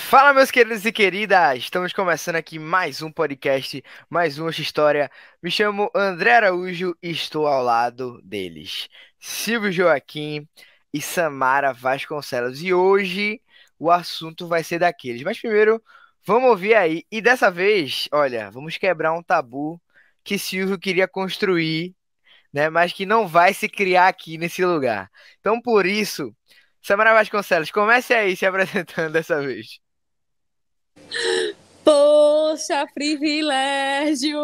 Fala, meus queridos e queridas! Estamos começando aqui mais um podcast, mais uma história. Me chamo André Araújo e estou ao lado deles, Silvio Joaquim e Samara Vasconcelos. E hoje o assunto vai ser daqueles. Mas primeiro, vamos ouvir aí. E dessa vez, olha, vamos quebrar um tabu que Silvio queria construir, né? Mas que não vai se criar aqui nesse lugar. Então, por isso, Samara Vasconcelos, comece aí se apresentando dessa vez. Poxa, privilégio!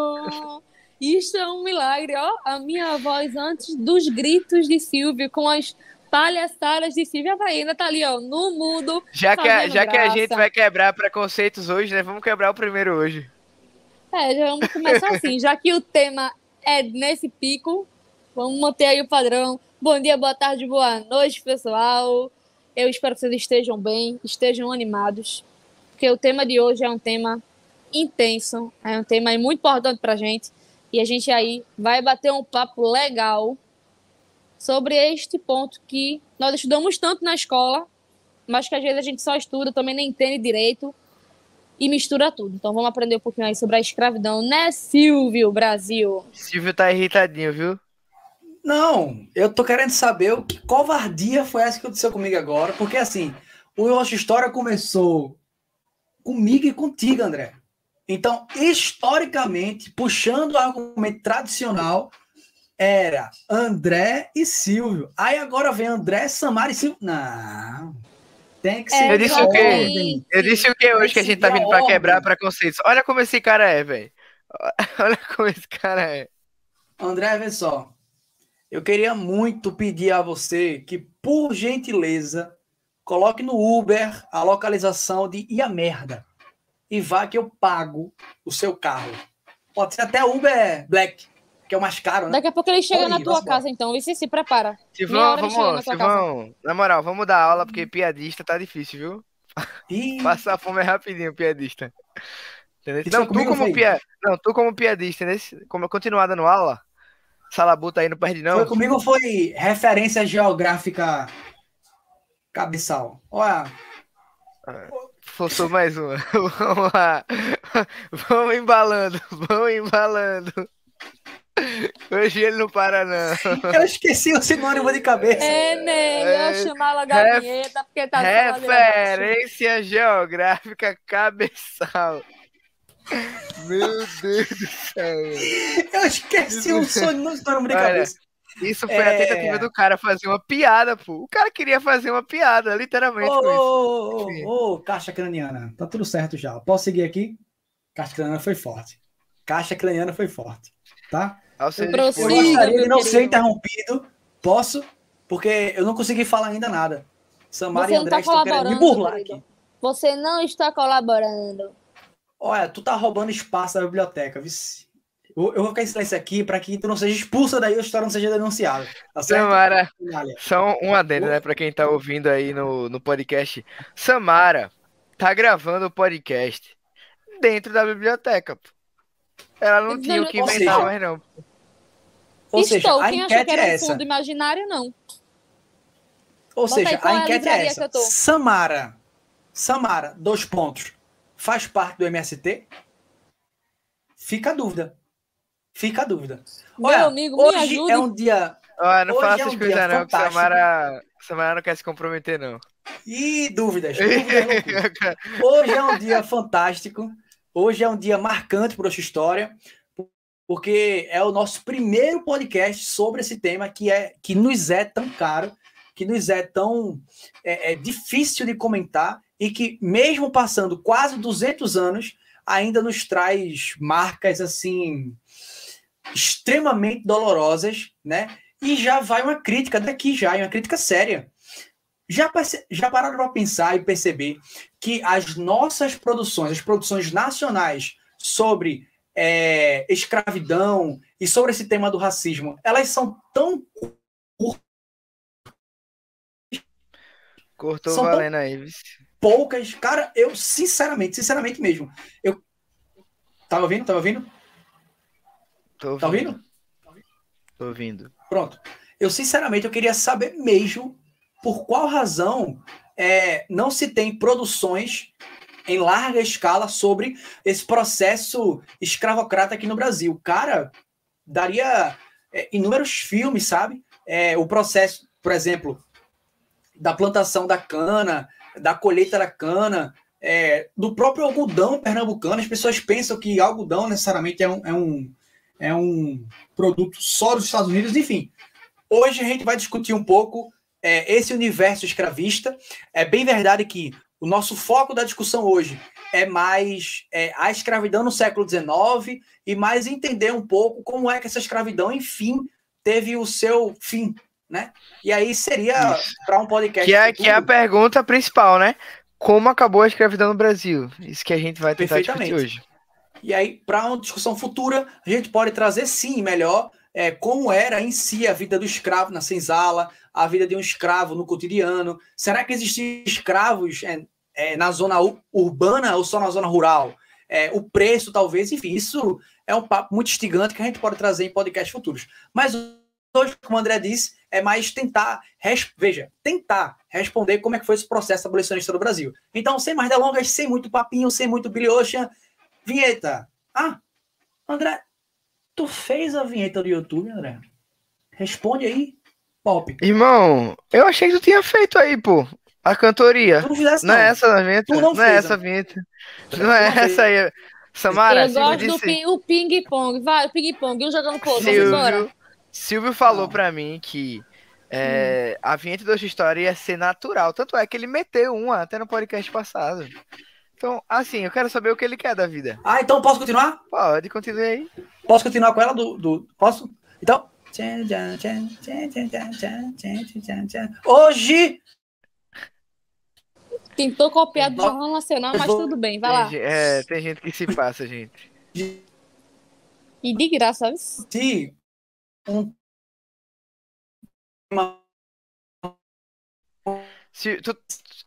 Isto é um milagre, ó. A minha voz antes dos gritos de Silvio, com as palhaçadas de Silvio. A ainda tá ali, ó, no mudo, Já que, fazendo já que a gente graça. vai quebrar preconceitos hoje, né? Vamos quebrar o primeiro hoje. Já vamos começar assim. Já que o tema é nesse pico, vamos manter aí o padrão. Bom dia, boa tarde, boa noite, pessoal. Eu espero que vocês estejam bem, estejam animados, porque o tema de hoje é um tema intenso, é um tema muito importante pra gente, e a gente aí vai bater um papo legal sobre este ponto que nós estudamos tanto na escola, mas que às vezes a gente só estuda, também nem entende direito e mistura tudo. Então vamos aprender um pouquinho aí sobre a escravidão, né, Silvio, Brasil? Silvio tá irritadinho, viu? Não, eu tô querendo saber o que covardia foi essa que aconteceu comigo agora, porque assim, o nossa história começou comigo e contigo, André. Então, historicamente, puxando o argumento tradicional, era André e Silvio. Aí agora vem André, Samara e Silvio. Não, tem que Eu seguir disse a o quê? ordem. Eu disse o quê Tem hoje que que a gente tá seguir a vindo pra quebrar ordem. preconceitos? Olha como esse cara é, velho. Olha como esse cara é. André, vê só. Eu queria muito pedir a você que, por gentileza, coloque no Uber a localização de Ia Merda e vá que eu pago o seu carro. Pode ser até Uber Black, que é o mais caro, né? Daqui a pouco ele chega Pode na ir, tua vamos embora. casa, então, e se prepara. Meia Silvão, hora ele chega na tua casa. Silvão, na moral, vamos dar aula porque piadista tá difícil, viu? E Passar fome é rapidinho, piadista. Entendeu? isso foi Não, tu comigo, como foi? não, tu como piadista, entendeu? Como continuar dando aula, Salabuta aí não perde Foi não. comigo ou foi referência geográfica cabeçal? Olha, Forçou mais uma. Vamos lá. Vamos embalando, vamos embalando. Hoje ele não para, não. eu esqueci o sinônimo de cabeça. É, né? Eu ia É, chamar logo a ref- vinheta, porque tá só ladeira abaixo. referência geográfica cabeçal. Meu Deus do céu, velho. Eu esqueci o sinônimo de Olha, cabeça. isso foi a tentativa É... do cara fazer uma piada, pô. O cara queria fazer uma piada, Ô, literalmente com isso. ô, Enfim. ô, ô, caixa craniana. Tá tudo certo já. Posso seguir aqui? Caixa craniana foi forte. Caixa craniana foi forte. Tá? Ao seu Eu dispor. Prossiga, gostaria meu de não ser querido. interrompido. Posso? Porque eu não consegui falar ainda nada. Samara e Você não André tá estão querendo me colaborando, meu burlar querido. aqui. Você não está colaborando. Olha, tu tá roubando espaço da biblioteca, vice. Eu vou ficar em silêncio aqui para que tu não seja expulsa daí e a história não seja denunciada. Tá certo? Samara, Finalha. só um adendo, né, pra quem tá ouvindo aí no podcast. Samara tá gravando o podcast dentro da biblioteca, pô. Ela não tinha o que Ou inventar seja, mais, não. Estou. a Quem achou que enquete era é um essa. fundo imaginário, não. Ou Bota aí, seja, qual a é a enquete é livraria que eu essa. tô? Samara, 2 pontos. Faz parte do MST? Fica a dúvida. Fica a dúvida. Meu Olha, amigo, me hoje é ajude. um dia. Ó, não fala Hoje é essas um dia coisas não, que fantástico. Samara não quer se comprometer, não. E dúvidas no cu. Hoje é um dia fantástico. Hoje é um dia marcante para a nossa história, porque é o nosso primeiro podcast sobre esse tema que nos é tão caro, que nos é tão difícil de comentar e que, mesmo passando quase 200 anos, ainda nos traz marcas assim extremamente dolorosas, né? E já vai uma crítica daqui já, uma crítica séria. Já pararam para pensar e perceber que as nossas produções, as produções nacionais sobre escravidão e sobre esse tema do racismo, elas são tão Cortou são tão valendo aí, vice. poucas, cara, eu sinceramente mesmo, eu tava ouvindo? Tô Tá ouvindo, ouvindo? tô ouvindo. Pronto. Eu sinceramente eu queria saber mesmo por qual razão não se tem produções em larga escala sobre esse processo escravocrata aqui no Brasil. Cara, daria inúmeros filmes, sabe? O processo, por exemplo, da plantação da cana, da colheita da cana, do próprio algodão pernambucano. As pessoas pensam que algodão necessariamente é um produto só dos Estados Unidos. Enfim, hoje a gente vai discutir um pouco esse universo escravista. É bem verdade que o nosso foco da discussão hoje é mais a escravidão no século XIX e mais entender um pouco como é que essa escravidão, enfim, teve o seu fim, né? E aí seria para um podcast... Que é a pergunta principal, né? Como acabou a escravidão no Brasil? Isso que a gente vai tentar discutir hoje. E aí, para uma discussão futura, a gente pode trazer, sim, melhor como era em si a vida do escravo na senzala, a vida de um escravo no cotidiano. Será que existiam escravos na zona urbana ou só na zona rural? O preço, talvez, enfim, isso é um papo muito instigante que a gente pode trazer em podcasts futuros. Mas hoje, como o André disse, é mais tentar responder como é que foi esse processo abolicionista no Brasil. Então, sem mais delongas, sem muito papinho, sem muito Billy Ocean, vinheta. André, tu fez a vinheta do YouTube, André? Responde aí, Pop. Irmão, eu achei que tu tinha feito aí, pô. A cantoria. Tu não fizesse, não é essa a vinheta? Não é essa a vinheta. Não é essa aí. Samara, eu gosto do ping-pong. Vai, o ping-pong. Um jogando com o outro. Embora. Silvio falou pra mim que a vinheta da sua história ia ser natural. Tanto é que ele meteu uma até no podcast passado. Então, assim, eu quero saber o que ele quer da vida. Então posso continuar? Pode, continue aí. Posso continuar com ela? Posso? Então... Hoje... Tentou copiar do Jornal Nacional, mas tudo bem, vai lá. Tem gente que se passa, gente. E de graça, sabe?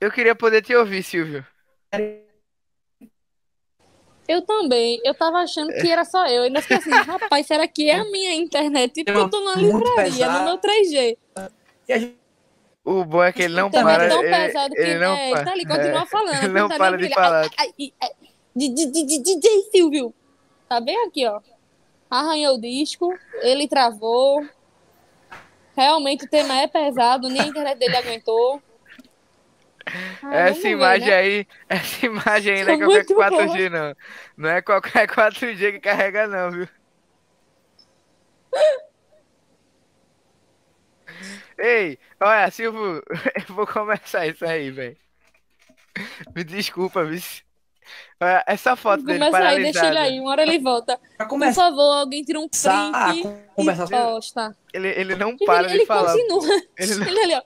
Eu queria poder te ouvir, Silvio. Eu também. Eu tava achando que era só eu. Ainda fiquei assim, rapaz, será que é a minha internet? Porque eu tô na livraria, no meu 3G. O bom é que ele não para. É tão pesado que ele não tá ali, continua falando. Ele não para de falar. DJ Silvio. Tá bem aqui, ó. Arranhou o disco, ele travou. Realmente o tema é pesado, nem a internet dele aguentou. Essa imagem aí não é qualquer 4G, não. Não é qualquer 4G que carrega, não, viu? Ei, olha, Silvio, eu vou começar isso aí, velho. Me desculpa, vice. Olha, essa foto dele paralisada. Deixa ele aí, uma hora ele volta. Por favor, alguém tira um print e posta. Ele não para de falar. Ele continua. Ele ali, ó.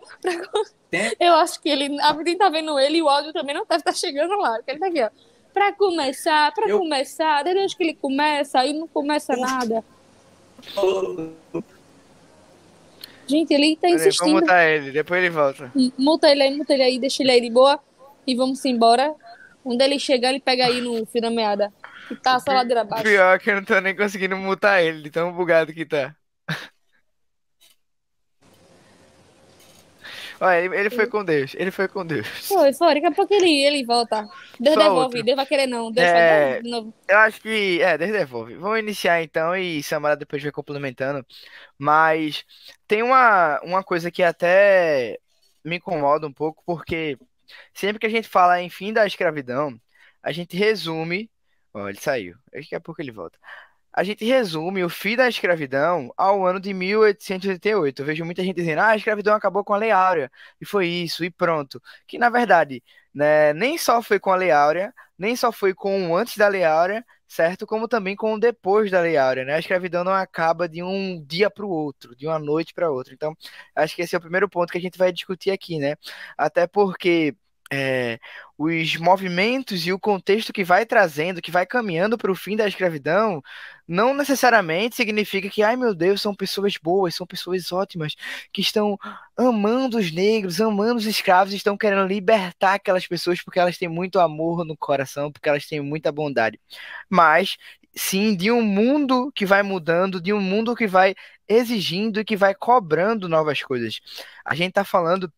Eu acho que alguém tá vendo ele e o áudio também não deve estar chegando lá. Porque ele tá aqui, ó. Pra começar, desde onde que ele começa, aí não começa nada. Gente, ele tá insistindo. Vamos mutar ele, depois ele volta. Muta ele aí, deixa ele aí de boa. E vamos embora. Quando ele chegar, ele pega aí no fio da meada. Que tá a sua ladeira abaixo. Pior que eu não tô nem conseguindo mutar ele, de tão bugado que tá. Olha, ele foi com Deus. Ele foi com Deus. Foi. Daqui a pouco ele volta. Deus devolve. Deus vai querer não. Deus vai devolver de novo. Eu acho que... Deus devolve. Vamos iniciar então e Samara depois vai complementando. Mas tem uma coisa que até me incomoda um pouco, porque sempre que a gente fala em fim da escravidão, a gente resume... Ó, ele saiu. Daqui a pouco ele volta. A gente resume o fim da escravidão ao ano de 1888. Eu vejo muita gente dizendo, a escravidão acabou com a Lei Áurea, e foi isso, e pronto. Que, na verdade, né, nem só foi com a Lei Áurea, nem só foi com o antes da Lei Áurea, certo? Como também com o depois da Lei Áurea, né? A escravidão não acaba de um dia para o outro, de uma noite para outra. Então, acho que esse é o primeiro ponto que a gente vai discutir aqui, né? Até porque... os movimentos e o contexto que vai trazendo, que vai caminhando para o fim da escravidão, não necessariamente significa que, ai meu Deus, são pessoas boas, são pessoas ótimas, que estão amando os negros, amando os escravos, estão querendo libertar aquelas pessoas porque elas têm muito amor no coração, porque elas têm muita bondade. Mas, sim, de um mundo que vai mudando, de um mundo que vai exigindo e que vai cobrando novas coisas. A gente está falando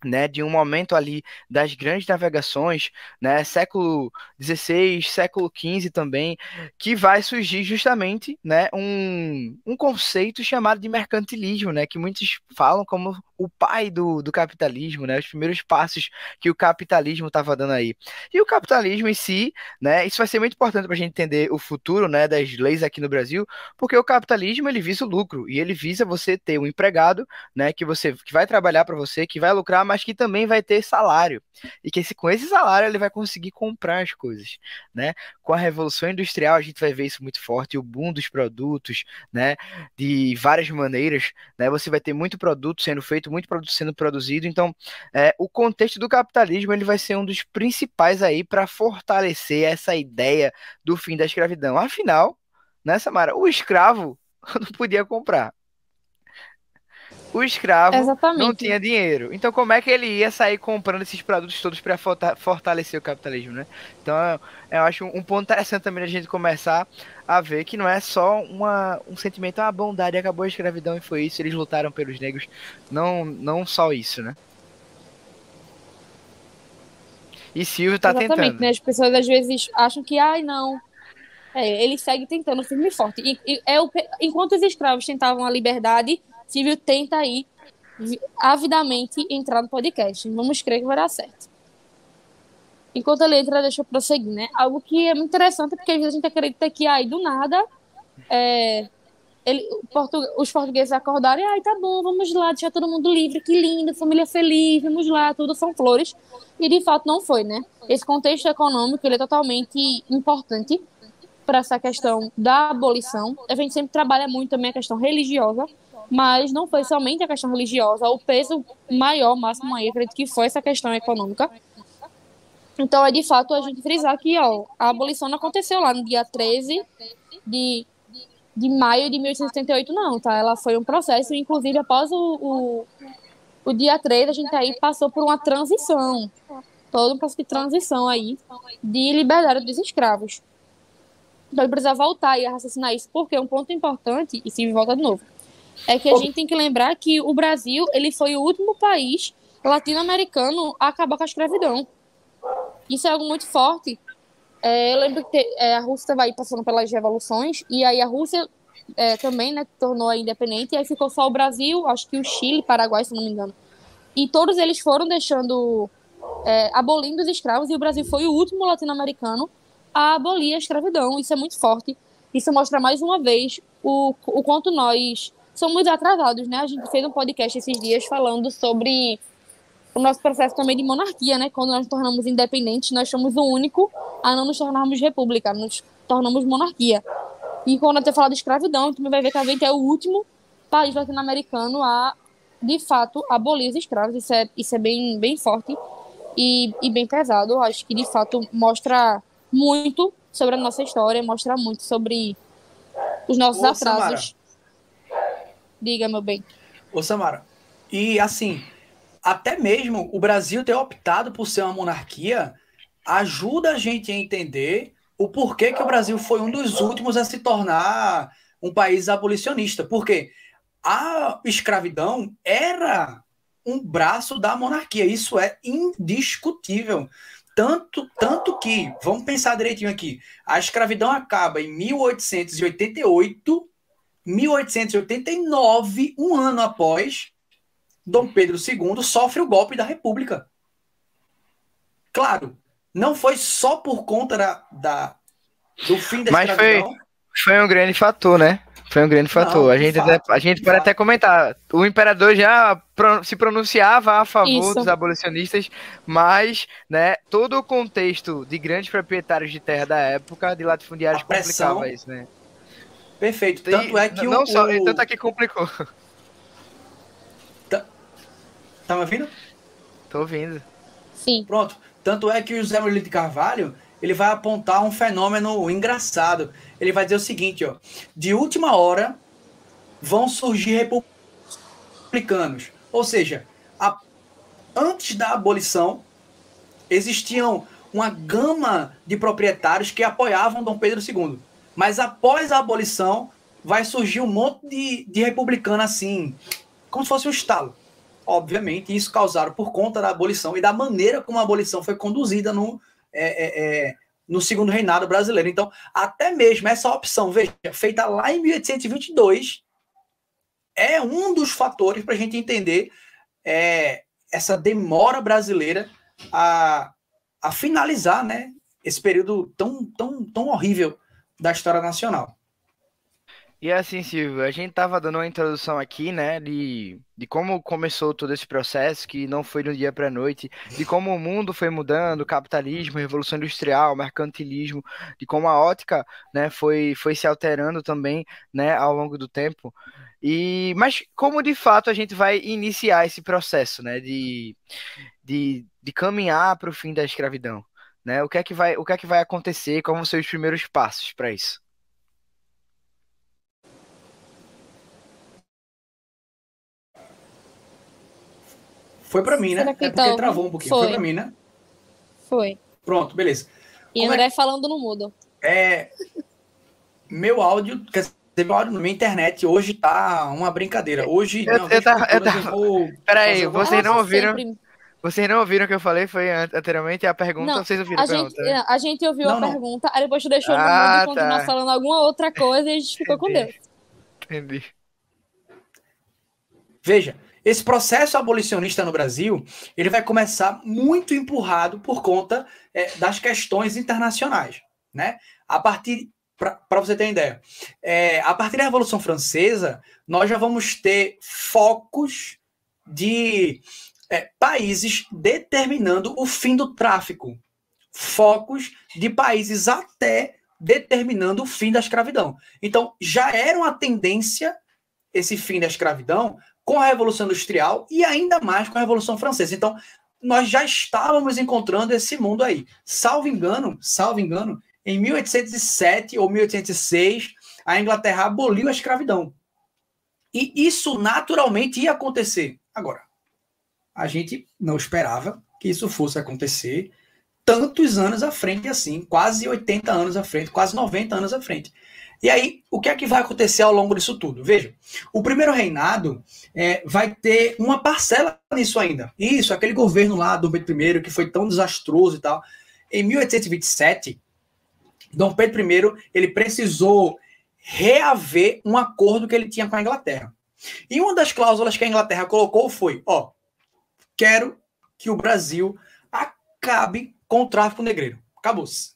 né, de um momento ali das grandes navegações, né, século XVI, século XV também, que vai surgir justamente, né, um conceito chamado de mercantilismo, né, que muitos falam como o pai do capitalismo, né, os primeiros passos que o capitalismo estava dando aí. E o capitalismo em si, né, isso vai ser muito importante para a gente entender o futuro, né, das leis aqui no Brasil, porque o capitalismo ele visa o lucro e ele visa você ter um empregado, né, que vai trabalhar para você, que vai lucrar, mas que também vai ter salário. E que com esse salário ele vai conseguir comprar as coisas, né? Com a revolução industrial a gente vai ver isso muito forte, o boom dos produtos, né, de várias maneiras, né? Você vai ter muito produto sendo feito, muito produto sendo produzido. Então, o contexto do capitalismo ele vai ser um dos principais aí para fortalecer essa ideia do fim da escravidão. Afinal, né, Samara, o escravo não podia comprar. O escravo não Exatamente. tinha dinheiro. Então, como é que ele ia sair comprando esses produtos todos para fortalecer o capitalismo, né? Então, eu acho um ponto interessante também a gente começar a ver que não é só um sentimento, a bondade acabou a escravidão e foi isso, eles lutaram pelos negros. Não, não só isso, né? E Silvio tá Exatamente, tentando. né? As pessoas às vezes acham que, ai, não. Ele segue tentando firme e forte. Enquanto os escravos tentavam a liberdade, Silvio tenta aí avidamente entrar no podcast. Vamos crer que vai dar certo. Enquanto ele entra, deixa eu prosseguir, né? Algo que é muito interessante, porque às vezes a gente acredita que aí do nada os portugueses acordaram e ai, tá bom, vamos lá, deixar todo mundo livre, que lindo, família feliz, vamos lá, tudo são flores. E de fato não foi, né? Esse contexto econômico ele é totalmente importante para essa questão da abolição. A gente sempre trabalha muito também a questão religiosa, mas não foi somente a questão religiosa. O peso maior, máximo aí, acredito que foi essa questão econômica. Então, é de fato a gente frisar que ó, a abolição não aconteceu lá no dia 13 de maio de 1878, não, tá? Ela foi um processo, inclusive após o dia 3, a gente aí passou por uma transição, todo um processo de transição aí de liberdade dos escravos. Então, ele precisa voltar e raciocinar isso, porque um ponto importante, e se volta de novo, é que a gente tem que lembrar que o Brasil ele foi o último país latino-americano a acabar com a escravidão. Isso é algo muito forte. Eu lembro que a Rússia estava aí passando pelas revoluções, e aí a Rússia também, né, tornou a independente, e aí ficou só o Brasil, acho que o Chile, Paraguai, se não me engano. E todos eles foram deixando, abolindo os escravos, e o Brasil foi o último latino-americano a abolir a escravidão. Isso é muito forte. Isso mostra mais uma vez o quanto nós somos atrasados, né? A gente fez um podcast esses dias falando sobre o nosso processo também de monarquia, né? Quando nós nos tornamos independentes, nós somos o único a não nos tornarmos república, nos tornamos monarquia. E quando eu ter falado de escravidão, tu vai ver que a gente é o último país latino-americano a, de fato, abolir os escravos. Isso é bem, bem forte e bem pesado. Eu acho que, de fato, mostra muito sobre a nossa história, mostra muito sobre os nossos atrasos. Samara. Diga, meu bem. Ô, Samara, e assim, até mesmo o Brasil ter optado por ser uma monarquia ajuda a gente a entender o porquê que o Brasil foi um dos últimos a se tornar um país abolicionista. Porque a escravidão era um braço da monarquia, isso é indiscutível. Tanto que, vamos pensar direitinho aqui, a escravidão acaba em 1888, 1889, um ano após, Dom Pedro II sofre o golpe da República. Claro, não foi só por conta do fim da escravidão. Mas foi um grande fator, né? Foi um grande fator. Não, a gente pode até comentar. O imperador já se pronunciava a favor dos Isso. abolicionistas, mas, né, todo o contexto de grandes proprietários de terra da época, de latifundiários, complicava isso, né? Perfeito. Tanto é que tanto é que complicou. Tá me ouvindo? Tô ouvindo. Sim. Pronto. Tanto é que o José Murilo de Carvalho ele vai apontar um fenômeno engraçado. Ele vai dizer o seguinte, ó. De última hora vão surgir republicanos. Ou seja, antes da abolição, existiam uma gama de proprietários que apoiavam Dom Pedro II. Mas após a abolição, vai surgir um monte de republicano assim, como se fosse um estalo. obviamente, isso causado por conta da abolição e da maneira como a abolição foi conduzida no segundo reinado brasileiro. Então, até mesmo essa opção, veja, feita lá em 1822, é um dos fatores para a gente entender essa demora brasileira a finalizar, né, esse período tão horrível da história nacional. E assim, Silvio, a gente tava dando uma introdução aqui, né, de como começou todo esse processo, que não foi do dia para a noite, de como o mundo foi mudando, capitalismo, revolução industrial, mercantilismo, de como a ótica, né, foi se alterando também, né, ao longo do tempo. Mas como de fato a gente vai iniciar esse processo, né, de caminhar para o fim da escravidão, né? O que é que vai acontecer? Como vão ser os primeiros passos para isso? Foi para mim, né? Será que É tá porque travou um pouquinho. Foi para mim, né? Foi. Pronto, beleza. E André falando no mudo. Meu áudio, quer dizer, minha internet hoje tá uma brincadeira. Hoje, Peraí, vocês não ouviram? Vocês não ouviram o que eu falei? Foi anteriormente a pergunta, Não, vocês ouviram a pergunta, né? a gente ouviu a Não. pergunta, aí depois tu deixou no mudo e continuou Tá. falando alguma outra coisa e a gente ficou com Deus. Entendi. Veja, esse processo abolicionista no Brasil, ele vai começar muito empurrado por conta das questões internacionais, né? Para você ter ideia, a partir da Revolução Francesa, nós já vamos ter focos de países determinando o fim do tráfico, focos de países até determinando o fim da escravidão. Então, já era uma tendência esse fim da escravidão com a Revolução Industrial e ainda mais com a Revolução Francesa. Então, nós já estávamos encontrando esse mundo aí. Salvo engano, em 1807 ou 1806, a Inglaterra aboliu a escravidão. E isso naturalmente ia acontecer. Agora, a gente não esperava que isso fosse acontecer tantos anos à frente assim, quase 80 anos à frente, quase 90 anos à frente. E aí, o que é que vai acontecer ao longo disso tudo? Veja, o primeiro reinado vai ter uma parcela nisso ainda. Isso, aquele governo lá do Dom Pedro I, que foi tão desastroso e tal. Em 1827, Dom Pedro I, ele precisou reaver um acordo que ele tinha com a Inglaterra. E uma das cláusulas que a Inglaterra colocou foi, quero que o Brasil acabe com o tráfico negreiro. Acabou-se.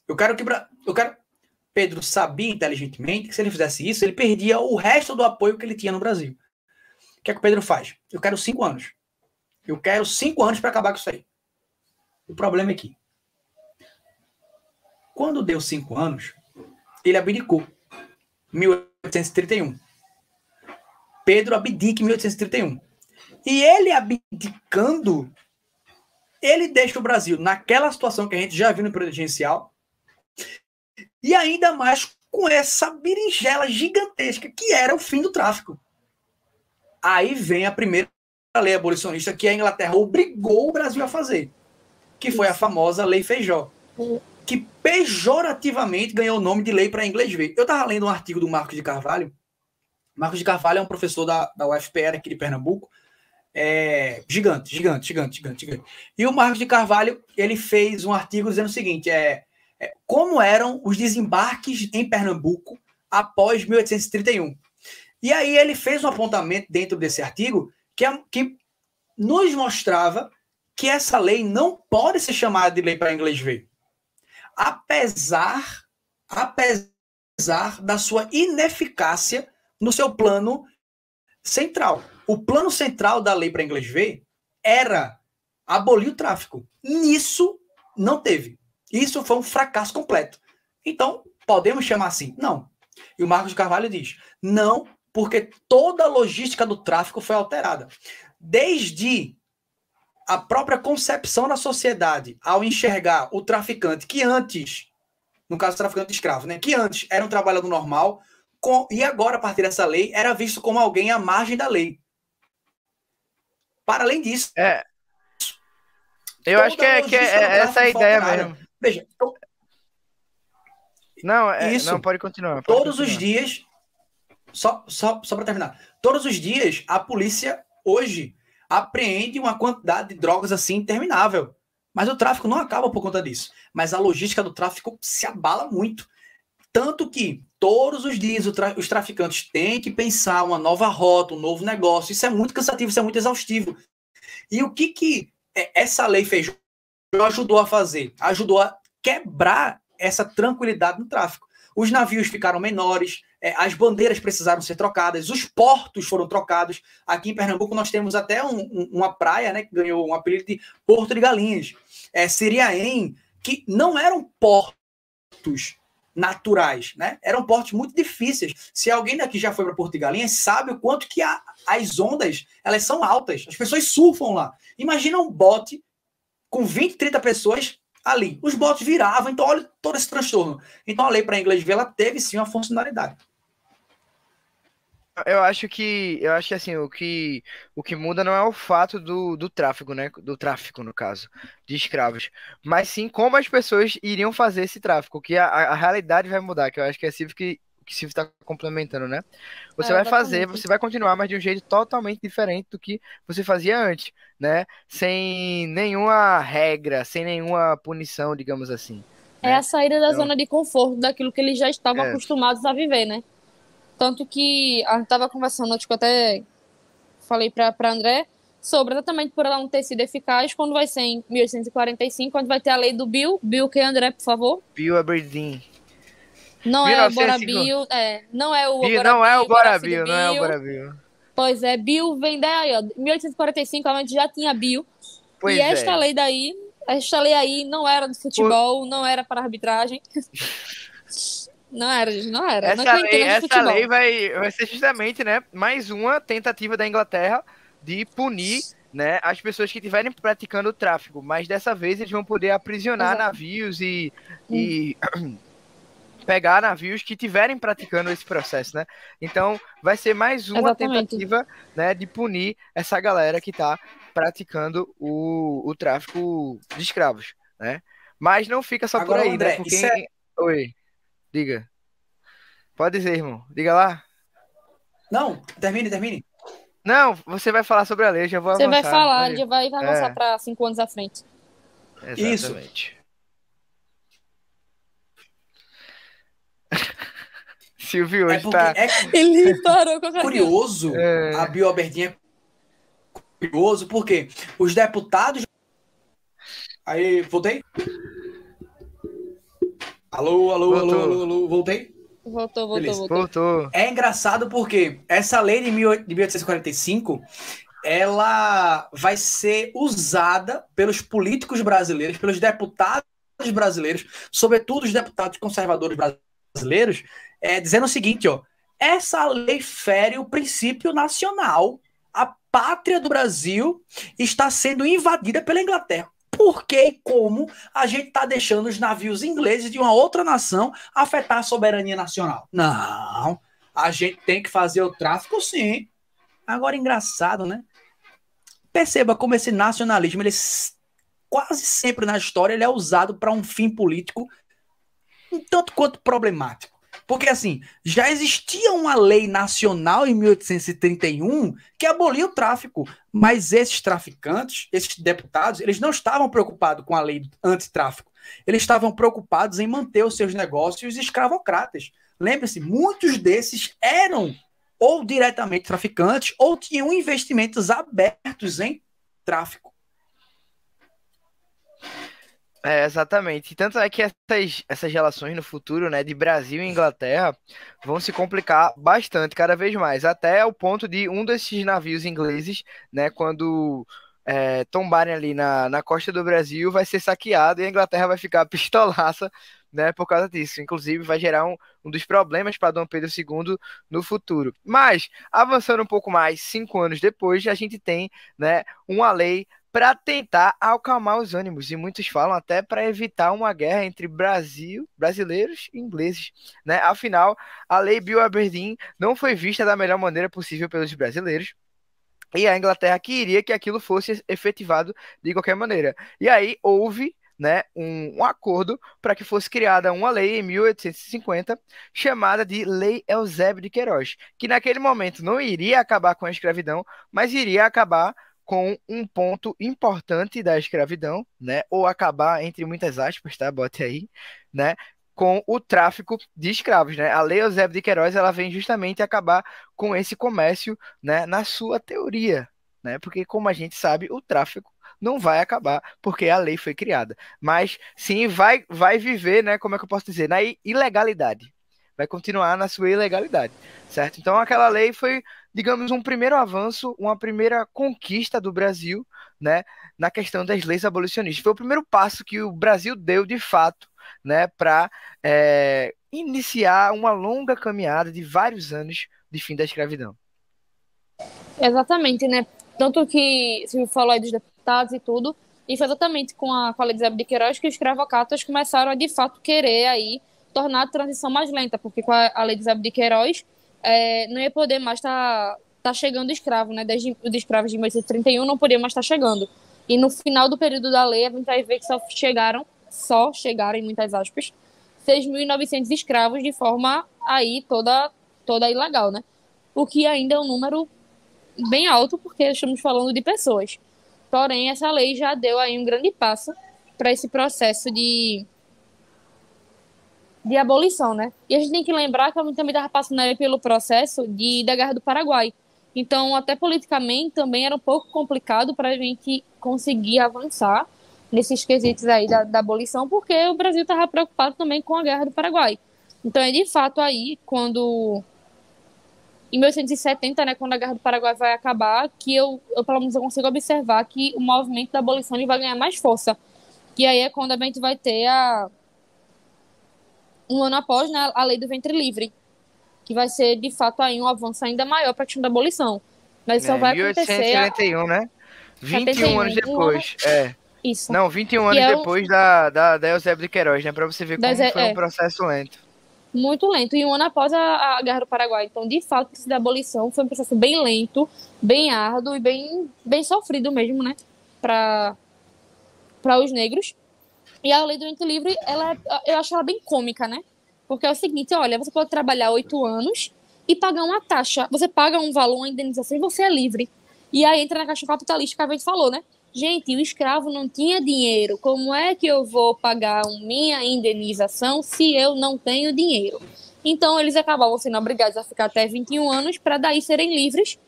Pedro sabia inteligentemente que se ele fizesse isso, ele perdia o resto do apoio que ele tinha no Brasil. O que é que o Pedro faz? Eu quero 5 anos. Eu quero 5 anos para acabar com isso aí. O problema é que, quando deu 5 anos, ele abdicou. 1831. Pedro abdica em 1831. E ele abdicando, ele deixa o Brasil naquela situação que a gente já viu no período regencial, e ainda mais com essa berinjela gigantesca que era o fim do tráfico. Aí vem a primeira lei abolicionista que a Inglaterra obrigou o Brasil a fazer, que foi a famosa Lei Feijó, que pejorativamente ganhou o nome de Lei para Inglês Ver. Eu estava lendo um artigo do Marcos de Carvalho. Marcos de Carvalho é um professor da UFPR aqui de Pernambuco, gigante. E o Marcos de Carvalho, ele fez um artigo dizendo o seguinte, como eram os desembarques em Pernambuco após 1831. E aí ele fez um apontamento dentro desse artigo que nos mostrava que essa lei não pode ser chamada de lei para inglês ver. Apesar da sua ineficácia no seu plano central. O plano central da lei para inglês ver era abolir o tráfico. Nisso não teve. Isso foi um fracasso completo. Então, podemos chamar assim? Não. E o Marcos de Carvalho diz, não, porque toda a logística do tráfico foi alterada. Desde a própria concepção da sociedade, ao enxergar o traficante, que antes, no caso do traficante de escravo, né, que antes era um trabalhador normal, e agora, a partir dessa lei, era visto como alguém à margem da lei. Para além disso... Eu acho que é essa a ideia mesmo. Veja, não, pode continuar. Todos os dias, só para terminar, todos os dias a polícia hoje apreende uma quantidade de drogas assim interminável. Mas o tráfico não acaba por conta disso. Mas a logística do tráfico se abala muito. Tanto que todos os dias os traficantes têm que pensar uma nova rota, um novo negócio. Isso é muito cansativo, isso é muito exaustivo. E o que essa lei fez? Ajudou a fazer? Ajudou a quebrar essa tranquilidade no tráfico. Os navios ficaram menores, as bandeiras precisaram ser trocadas, os portos foram trocados. Aqui em Pernambuco nós temos até uma praia, né, que ganhou um apelido de Porto de Galinhas. Siriaém, que não eram portos naturais, né? Eram portos muito difíceis. Se alguém daqui já foi para Porto de Galinhas, sabe o quanto que as ondas, elas são altas. As pessoas surfam lá. Imagina um bote com 20, 30 pessoas ali. Os botes viravam, então olha todo esse transtorno. Então a lei para inglês ver, ela teve sim uma funcionalidade. Eu acho que assim, o que muda não é o fato do tráfico, né? Do tráfico, no caso, de escravos. Mas sim como as pessoas iriam fazer esse tráfico, que a realidade vai mudar, que eu acho que é Silvio que Silvio está complementando, né? Você vai fazer, exatamente. você vai continuar, mas de um jeito totalmente diferente do que você fazia antes, né? Sem nenhuma regra, sem nenhuma punição, digamos assim, É a né? saída da Então, zona de conforto, daquilo que eles já estavam é, acostumados a viver, né? Tanto que a gente estava conversando, acho que eu até falei para André, sobre exatamente por ela não ter sido eficaz, quando vai ser em 1845, quando vai ter a lei do Bill. Bill que, André, por favor? Bill Aberdeen. Não é Bora 1905. Bill, não é o Bill Agora não é o Bill, Bora Bora Filho Bill, não é o Bill. Bora Bill. Pois é, Bill vem daí, ó. 1845, a gente já tinha Bill. E Pois é. esta lei aí não era de futebol, não era para arbitragem. Não era, gente, não era. Não é que eu entenda de Essa lei futebol. vai ser justamente, né, mais uma tentativa da Inglaterra de punir, né, as pessoas que estiverem praticando o tráfico, mas dessa vez eles vão poder aprisionar Exato. navios e pegar navios que estiverem praticando esse processo, né? Então vai ser mais uma Exatamente. tentativa, né, de punir essa galera que está praticando o tráfico de escravos, né? Mas não fica só por Agora, aí, né? André, isso é... Porque... Oi, diga. Pode dizer, irmão. Diga lá. Não, termine. Não, você vai falar sobre a lei, eu já vou Você vai avançar. falar, Pode... ele já vai avançar É, para 5 anos à frente. Isso. exatamente. Silvio É hoje porque tá. é Ele parou com a carinha. curioso, a É, Bill Aberdeen é curioso, porque os deputados... Aí, voltei? voltou, Alô, voltei? Beleza. Voltou. voltou. É engraçado porque essa lei de 1845, ela vai ser usada pelos políticos brasileiros, pelos deputados brasileiros, sobretudo os deputados conservadores brasileiros, dizendo o seguinte, ó, essa lei fere o princípio nacional. A pátria do Brasil está sendo invadida pela Inglaterra. Por que e como a gente está deixando os navios ingleses de uma outra nação afetar a soberania nacional? Não, a gente tem que fazer o tráfico sim. Agora, engraçado, né? Perceba como esse nacionalismo, ele quase sempre na história, ele é usado para um fim político um tanto quanto problemático. Porque, assim, já existia uma lei nacional em 1831 que abolia o tráfico, mas esses traficantes, esses deputados, eles não estavam preocupados com a lei antitráfico. Eles estavam preocupados em manter os seus negócios escravocratas. Lembre-se, muitos desses eram ou diretamente traficantes ou tinham investimentos abertos em tráfico. Exatamente. E tanto é que essas relações no futuro, né, de Brasil e Inglaterra, vão se complicar bastante, cada vez mais, até o ponto de um desses navios ingleses, né, quando tombarem ali na costa do Brasil, vai ser saqueado e a Inglaterra vai ficar pistolaça, né, por causa disso. Inclusive, vai gerar um dos problemas para Dom Pedro II no futuro. Mas, avançando um pouco mais, 5 anos depois, a gente tem, né, uma lei para tentar acalmar os ânimos, e muitos falam até para evitar uma guerra entre brasileiros e ingleses, né? Afinal, a lei Bill Aberdeen não foi vista da melhor maneira possível pelos brasileiros, e a Inglaterra queria que aquilo fosse efetivado de qualquer maneira. E aí houve, né, um acordo para que fosse criada uma lei em 1850 chamada de Lei Eusébio de Queiroz, que naquele momento não iria acabar com a escravidão, mas iria acabar com um ponto importante da escravidão, né? Ou acabar, entre muitas aspas, tá? Bote aí, né? Com o tráfico de escravos, né? A Lei Eusébio de Queiroz, ela vem justamente acabar com esse comércio, né? Na sua teoria, né? Porque, como a gente sabe, o tráfico não vai acabar porque a lei foi criada. Mas sim, vai viver, né? Como é que eu posso dizer? Na ilegalidade. Vai continuar na sua ilegalidade, certo? Então, aquela lei foi, digamos, um primeiro avanço, uma primeira conquista do Brasil, né? Na questão das leis abolicionistas. Foi o primeiro passo que o Brasil deu, de fato, né? Para iniciar uma longa caminhada de vários anos de fim da escravidão. Exatamente, né? Tanto que você falou aí dos deputados e tudo, e foi exatamente com a Lei de Eusébio de Queiroz que os escravocatas começaram a, de fato, querer aí tornar a transição mais lenta, porque com a Lei de Eusébio de Queiroz não ia poder mais tá chegando escravo, né? Desde os escravos de 1831 não podia mais estar chegando. E no final do período da lei, a gente vai ver que só chegaram, em muitas aspas, 6.900 escravos de forma aí toda ilegal, né? O que ainda é um número bem alto, porque estamos falando de pessoas. Porém, essa lei já deu aí um grande passo para esse processo de abolição, né? E a gente tem que lembrar que a gente também estava passando aí pelo processo da Guerra do Paraguai. Então, até politicamente, também era um pouco complicado para a gente conseguir avançar nesses quesitos aí da abolição, porque o Brasil estava preocupado também com a Guerra do Paraguai. Então, é de fato aí, em 1870, né, quando a Guerra do Paraguai vai acabar, que eu pelo menos eu consigo observar que o movimento da abolição ele vai ganhar mais força. E aí é quando a gente vai ter um ano após, né, a Lei do Ventre Livre, que vai ser, de fato, aí um avanço ainda maior para a questão da abolição. Mas só vai acontecer... 1871, né? 21 anos depois. Isso. Não, 21 anos depois da Eusébio de Queiroz, né? Para você ver como foi um processo lento. Muito lento, e um ano após a Guerra do Paraguai. Então, de fato, esse da abolição foi um processo bem lento, bem árduo e bem sofrido mesmo, né? Para os negros. E a Lei do Ventre Livre, eu acho ela bem cômica, né? Porque é o seguinte, olha, você pode trabalhar 8 anos e pagar uma taxa. Você paga um valor, uma indenização e você é livre. E aí entra na caixa capitalista que a gente falou, né? Gente, o escravo não tinha dinheiro. Como é que eu vou pagar minha indenização se eu não tenho dinheiro? Então, eles acabavam sendo obrigados a ficar até 21 anos para daí serem livres.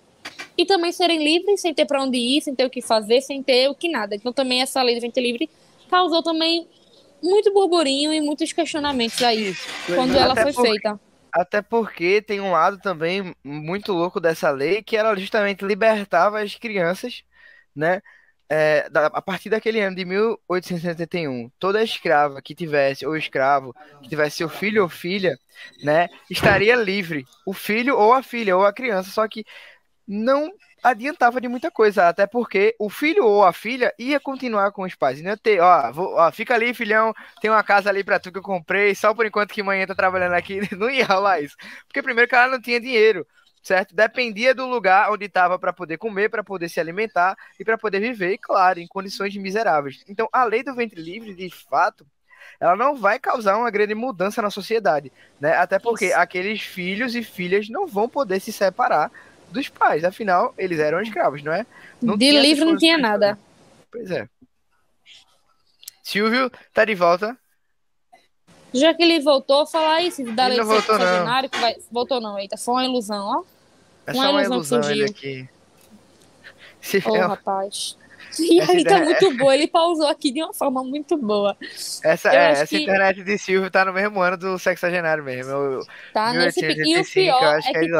E também serem livres sem ter para onde ir, sem ter o que fazer, sem ter o que nada. Então, também essa lei do ventre livre causou também muito burburinho e muitos questionamentos aí, quando ela foi feita. Até porque tem um lado também muito louco dessa lei, que ela justamente libertava as crianças, né? A partir daquele ano de 1871, toda escrava que tivesse, ou escravo, que tivesse seu filho ou filha, né, estaria livre. O filho ou a filha, ou a criança, só que não adiantava de muita coisa, até porque o filho ou a filha ia continuar com os pais. Não ia ter, fica ali, filhão, tem uma casa ali pra tu que eu comprei, só por enquanto que manhã tá trabalhando aqui, não ia rolar isso. Porque primeiro que ela não tinha dinheiro, certo? Dependia do lugar onde estava para poder comer, para poder se alimentar e para poder viver, e claro, em condições miseráveis. Então, a lei do ventre livre, de fato, ela não vai causar uma grande mudança na sociedade, né? Até porque aqueles filhos e filhas não vão poder se separar dos pais, afinal, eles eram escravos, não é? De livre não tinha nada. Pois é. Silvio tá de volta. Já que ele voltou, falar isso da lei do sexagenário, que vai... Voltou não, eita, foi uma ilusão, ó. É só uma ilusão que surgiu. Aqui. Rapaz. E aí tá muito boa, ele pausou aqui de uma forma muito boa. Essa internet de Silvio tá no mesmo ano do sexagenário mesmo. Tá nesse pico. E o pior é que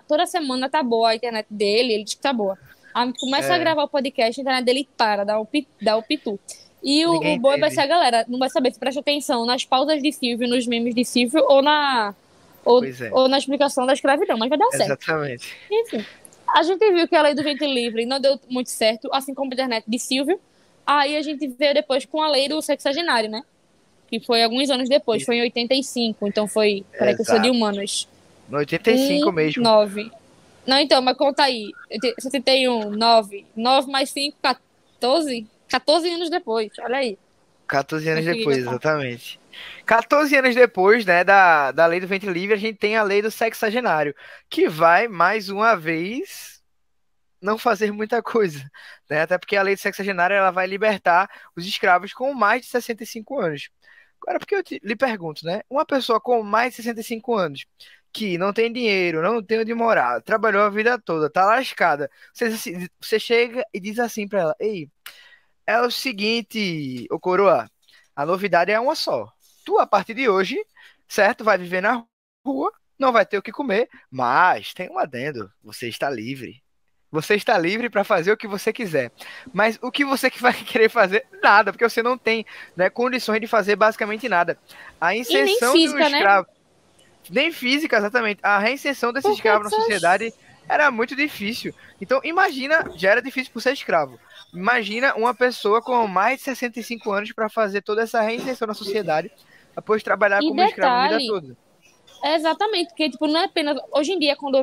toda semana tá boa a internet dele, ele diz que tá boa. A gente começa a gravar o podcast, a internet dele para, dá o pitu. E o bom vai ser a galera, não vai saber se presta atenção nas pausas de Silvio, nos memes de Silvio ou na explicação da escravidão, mas vai dar certo. Exatamente. Enfim. A gente viu que a lei do ventre livre não deu muito certo, assim como a internet de Silvio. Aí a gente veio depois com a lei do sexagenário, né? Que foi alguns anos depois, foi em 85. Então foi. Peraí, que eu sou de humanas. No 85 mesmo. 9. Não, então, mas conta aí. 71, 9. 9 mais 5, 14. 14 anos depois, olha aí. 14 anos depois, exatamente. 14 anos depois, né, da lei do ventre livre, a gente tem a lei do sexagenário, que vai, mais uma vez, não fazer muita coisa, né? Até porque a lei sexagenária ela vai libertar os escravos com mais de 65 anos. Agora, porque lhe pergunto, né? Uma pessoa com mais de 65 anos, que não tem dinheiro, não tem onde morar, trabalhou a vida toda, tá lascada. Você chega e diz assim pra ela: Ei, é o seguinte, ô coroa, a novidade é uma só. Tu, a partir de hoje, certo, vai viver na rua, não vai ter o que comer, mas tem um adendo, você está livre. Você está livre para fazer o que você quiser. Mas o que você que vai querer fazer? Nada, porque você não tem, né, condições de fazer basicamente nada. A E nem inserção de um física, né? escravo, nem física, exatamente. A reinserção desse Por que escravo que na você acha? sociedade era muito difícil. Então, imagina, já era difícil por ser escravo. Imagina uma pessoa com mais de 65 anos para fazer toda essa reinserção na sociedade, após de trabalhar E como escravo a vida detalhe, toda. é exatamente, porque tipo, não é apenas. Hoje em dia, quando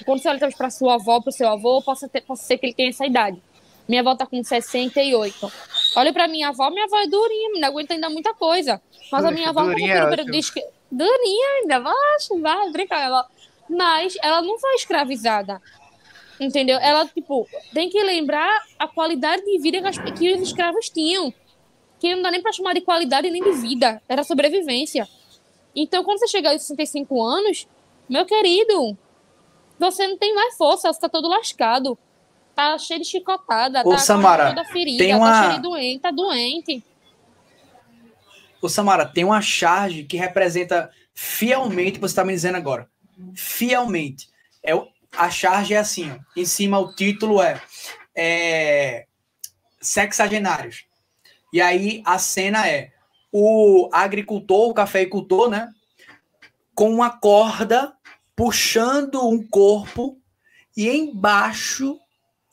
você olha para sua avó, para o seu avô, possa ser que ele tenha essa idade. Minha avó tá com 68. Olha para minha avó é durinha, não aguenta ainda muita coisa. Mas a minha avó não passou Durinha é pelo período ótimo. durinha ainda, vai brincar. Mas ela não foi escravizada. Entendeu? Ela, tipo, tem que lembrar a qualidade de vida que os escravos tinham. Que não dá nem pra chamar de qualidade nem de vida. Era sobrevivência. Então, quando você chegar aos 65 anos, meu querido, você não tem mais força, você tá todo lascado. Tá cheio de chicotada, Ô, tá com a mão Samara, toda tem ferida, tá cheio de uma. doente, tá doente. Ô, Samara, tem uma charge que representa fielmente o que você está me dizendo agora. Fielmente. A charge é assim, ó. Em cima o título é Sexagenários. E aí a cena é o agricultor, o cafeicultor, né? Com uma corda puxando um corpo e embaixo,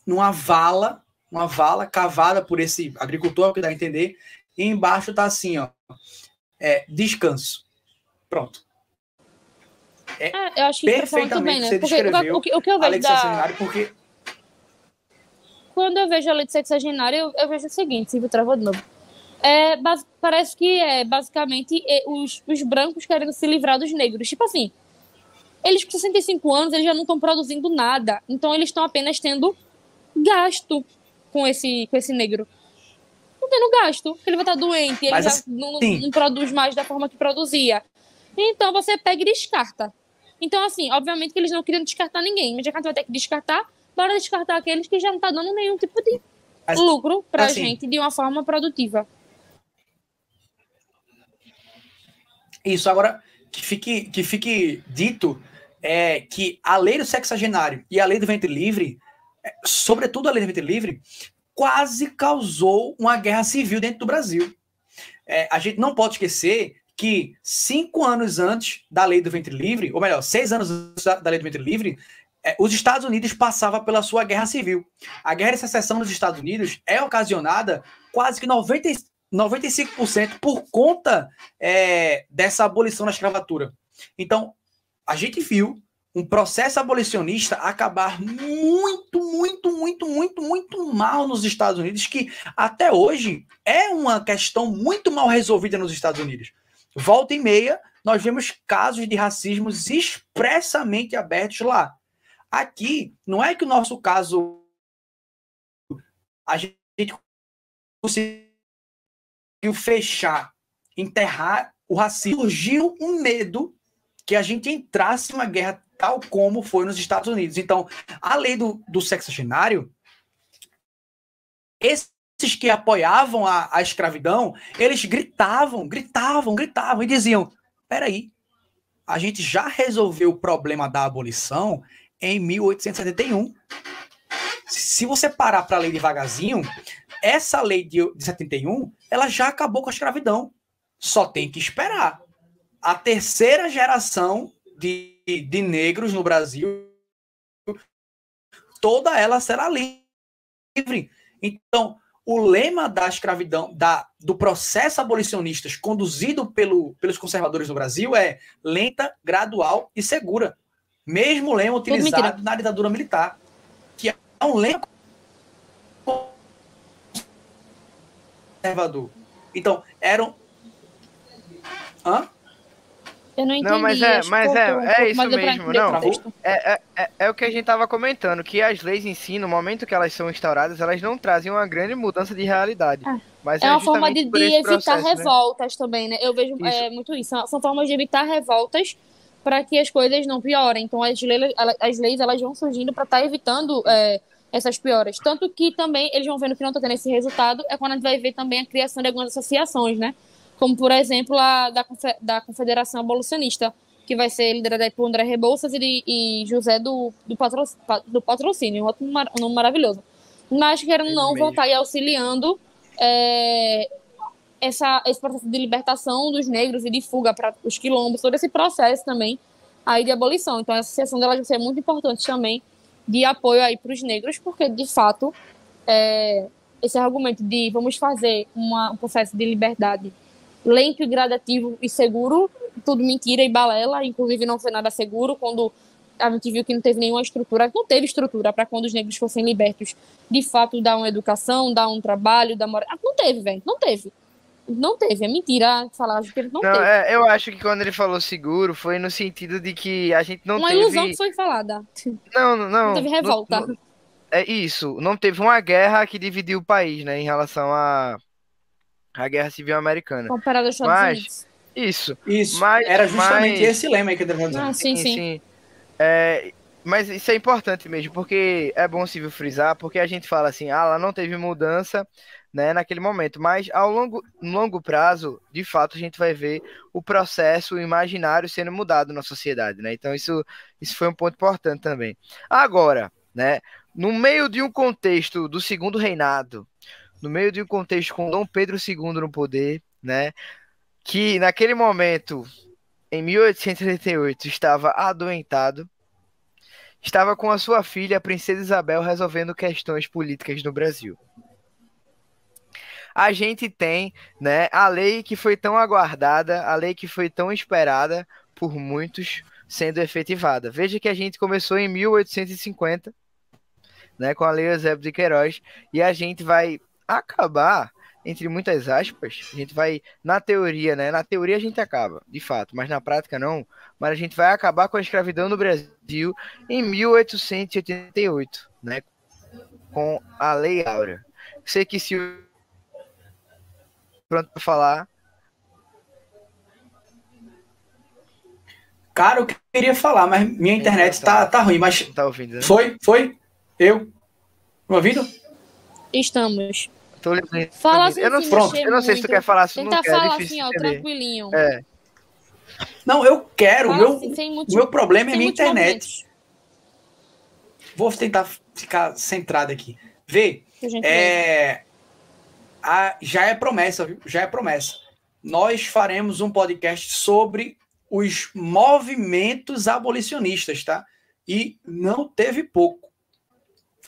uma vala cavada por esse agricultor, que dá a entender, e embaixo tá assim, ó, descanso. Pronto. Eu acho que expressa muito bem, Perfeitamente né? você Porque descreveu o que eu a vejo lei de sexagenário, porque Quando eu vejo a lei de sexagenária, eu vejo o seguinte, Silvio travou de novo. Parece que é basicamente os brancos querendo se livrar dos negros. Tipo assim, eles com 65 anos, eles já não estão produzindo nada. Então eles estão apenas tendo gasto com esse negro. Não tendo gasto, ele vai estar doente, ele mas já assim, não produz mais da forma que produzia. Então você pega e descarta. Então, assim, obviamente que eles não queriam descartar ninguém, mas já que a gente vai ter que descartar, bora descartar aqueles que já não estão dando nenhum tipo de lucro pra assim, gente de uma forma produtiva. isso agora que fique dito é que a lei do sexagenário e a lei do ventre livre, sobretudo a lei do ventre livre, quase causou uma guerra civil dentro do Brasil. A gente não pode esquecer que 5 anos antes da lei do ventre livre, ou melhor, 6 anos antes da lei do ventre livre, os Estados Unidos passavam pela sua guerra civil. A guerra de secessão dos Estados Unidos é ocasionada quase que 95% por conta dessa abolição da escravatura. Então, a gente viu um processo abolicionista acabar muito, muito, muito, muito, muito mal nos Estados Unidos, que até hoje é uma questão muito mal resolvida nos Estados Unidos. Volta e meia, nós vemos casos de racismo expressamente abertos lá. Aqui, não é que o nosso caso a gente conseguiu fechar, enterrar o racismo. Surgiu um medo que a gente entrasse em uma guerra tal como foi nos Estados Unidos. Então, a lei do sexagenário, esses que apoiavam a escravidão, eles gritavam e diziam, peraí, a gente já resolveu o problema da abolição em 1871. Se você parar para ler devagarzinho, essa lei de 71, ela já acabou com a escravidão. Só tem que esperar. A terceira geração de negros no Brasil, toda ela será livre. Então, o lema da escravidão, do processo abolicionista conduzido pelos conservadores no Brasil é lenta, gradual e segura. Mesmo lema utilizado na ditadura militar, que é um lema conservador. Então, eram... Hã? Eu não entendi. Não, mas é isso mesmo, não. É o que a gente tava comentando, que as leis em si, no momento que elas são instauradas, elas não trazem uma grande mudança de realidade. Mas É uma forma justamente de por esse evitar processo, né? revoltas também, né? Eu vejo Isso. muito isso. São formas de evitar revoltas para que as coisas não piorem. Então, as leis elas vão surgindo para estar evitando essas pioras. Tanto que também eles vão vendo que não está tendo esse resultado, é quando a gente vai ver também a criação de algumas associações, né? Como, por exemplo, a da Confederação Abolicionista, que vai ser liderada por André Rebouças e José do Patrocínio, um nome maravilhoso. Mas, querendo ou não, vão estar aí auxiliando esse processo de libertação dos negros e de fuga para os quilombos, todo esse processo também aí de abolição. Então, a associação delas vai ser muito importante também de apoio aí para os negros, porque, de fato, esse argumento de vamos fazer um processo de liberdade lento e gradativo e seguro, tudo mentira e balela, inclusive não foi nada seguro, quando a gente viu que não teve nenhuma estrutura, não teve estrutura para quando os negros fossem libertos, de fato, dar uma educação, dar um trabalho, dar moral. Não teve, velho, não teve. Não teve, é mentira falar que ele não teve. Eu acho que quando ele falou seguro, foi no sentido de que a gente não uma teve... ilusão que foi falada. Não teve revolta. É isso, não teve uma guerra que dividiu o país, né, em relação à Guerra Civil Americana. Comparado aos Estados Unidos. Isso. Era justamente esse lema aí que eu estava dizendo. Sim. Mas isso é importante mesmo, porque é bom se frisar, porque a gente fala assim, lá não teve mudança, né, naquele momento, mas no longo prazo, de fato, a gente vai ver o processo o imaginário sendo mudado na sociedade, né? Então isso foi um ponto importante também. Agora, né, no meio de um contexto do Segundo Reinado, no meio de um contexto com Dom Pedro II no poder, né, que naquele momento, em 1888, estava adoentado, estava com a sua filha, a Princesa Isabel, resolvendo questões políticas no Brasil. A gente tem, né, a lei que foi tão aguardada, a lei que foi tão esperada por muitos, sendo efetivada. Veja que a gente começou em 1850, né, com a Lei Eusébio de Queiroz, e a gente vai acabar, entre muitas aspas, a gente vai, na teoria, né, na teoria a gente acaba, de fato, mas na prática não, mas a gente vai acabar com a escravidão no Brasil em 1888, né, com a Lei Áurea. Sei que se pronto para falar. Cara, eu queria falar, mas minha internet tá ruim, mas... Tá ouvindo, né? Foi? Eu? Me ouvindo? Estamos. Tô ouvindo. Fala assim, eu não sei se tu quer falar, se não quer. Tentar falar assim, ó, tranquilinho. Não, eu quero. O meu problema é minha internet. Vou tentar ficar centrado aqui. Vê, já é promessa, viu? Já é promessa. Nós faremos um podcast sobre os movimentos abolicionistas, tá? E não teve pouco.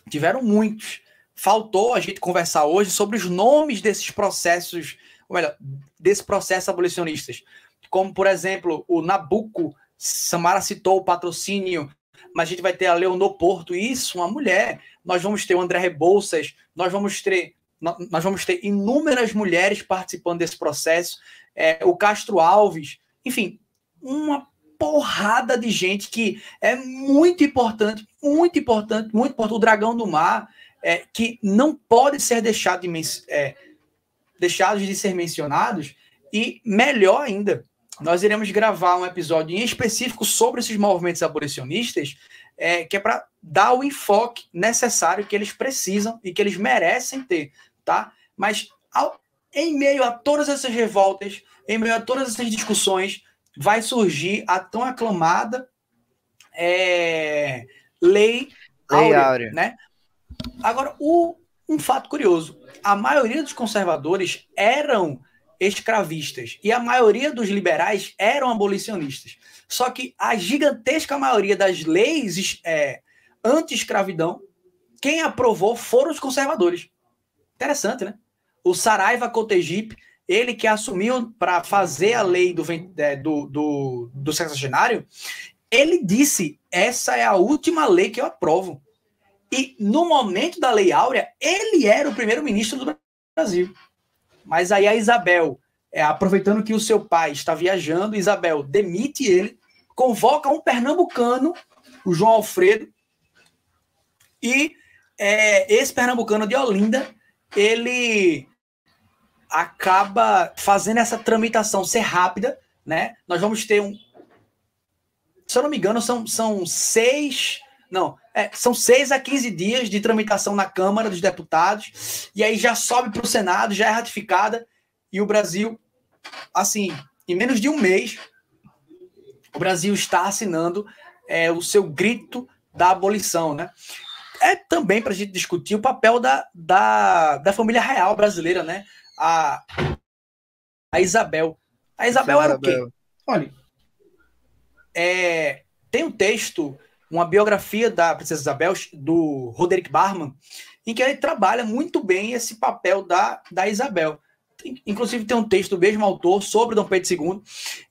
Tiveram muitos. Faltou a gente conversar hoje sobre os nomes desses processos, ou melhor, desses processos abolicionistas. Como, por exemplo, o Nabucco, Samara citou o Patrocínio, mas a gente vai ter a Leonor Porto, isso, uma mulher. Nós vamos ter o André Rebouças, nós vamos ter inúmeras mulheres participando desse processo, o Castro Alves, enfim, uma porrada de gente que é muito importante, o Dragão do Mar, que não pode ser deixados de ser mencionados, e melhor ainda, nós iremos gravar um episódio em específico sobre esses movimentos abolicionistas, que é para dar o enfoque necessário que eles precisam e que eles merecem ter, tá? Mas em meio a todas essas revoltas, em meio a todas essas discussões, vai surgir a tão aclamada Lei Áurea, né? Agora, um fato curioso, a maioria dos conservadores eram escravistas e a maioria dos liberais eram abolicionistas. Só que a gigantesca maioria das leis anti-escravidão, quem aprovou foram os conservadores. Interessante, né? O Saraiva Cotegipe, ele que assumiu para fazer a lei do sexagenário, ele disse, essa é a última lei que eu aprovo. E no momento da Lei Áurea, ele era o primeiro-ministro do Brasil. Mas aí a Isabel aproveitando que o seu pai está viajando, Isabel demite ele, convoca um pernambucano, o João Alfredo, e esse pernambucano de Olinda, ele acaba fazendo essa tramitação ser rápida, né? Nós vamos ter se eu não me engano, são 6 a 15 dias de tramitação na Câmara dos Deputados, e aí já sobe para o Senado, já é ratificada, e o Brasil, assim, em menos de um mês, o Brasil está assinando o seu grito da abolição, né? É também para a gente discutir o papel da família real brasileira, né? A Isabel. A Isabel era o quê? Olha, tem um texto, uma biografia da Princesa Isabel, do Roderick Barman, em que ele trabalha muito bem esse papel da Isabel. Inclusive tem um texto do mesmo autor sobre Dom Pedro II.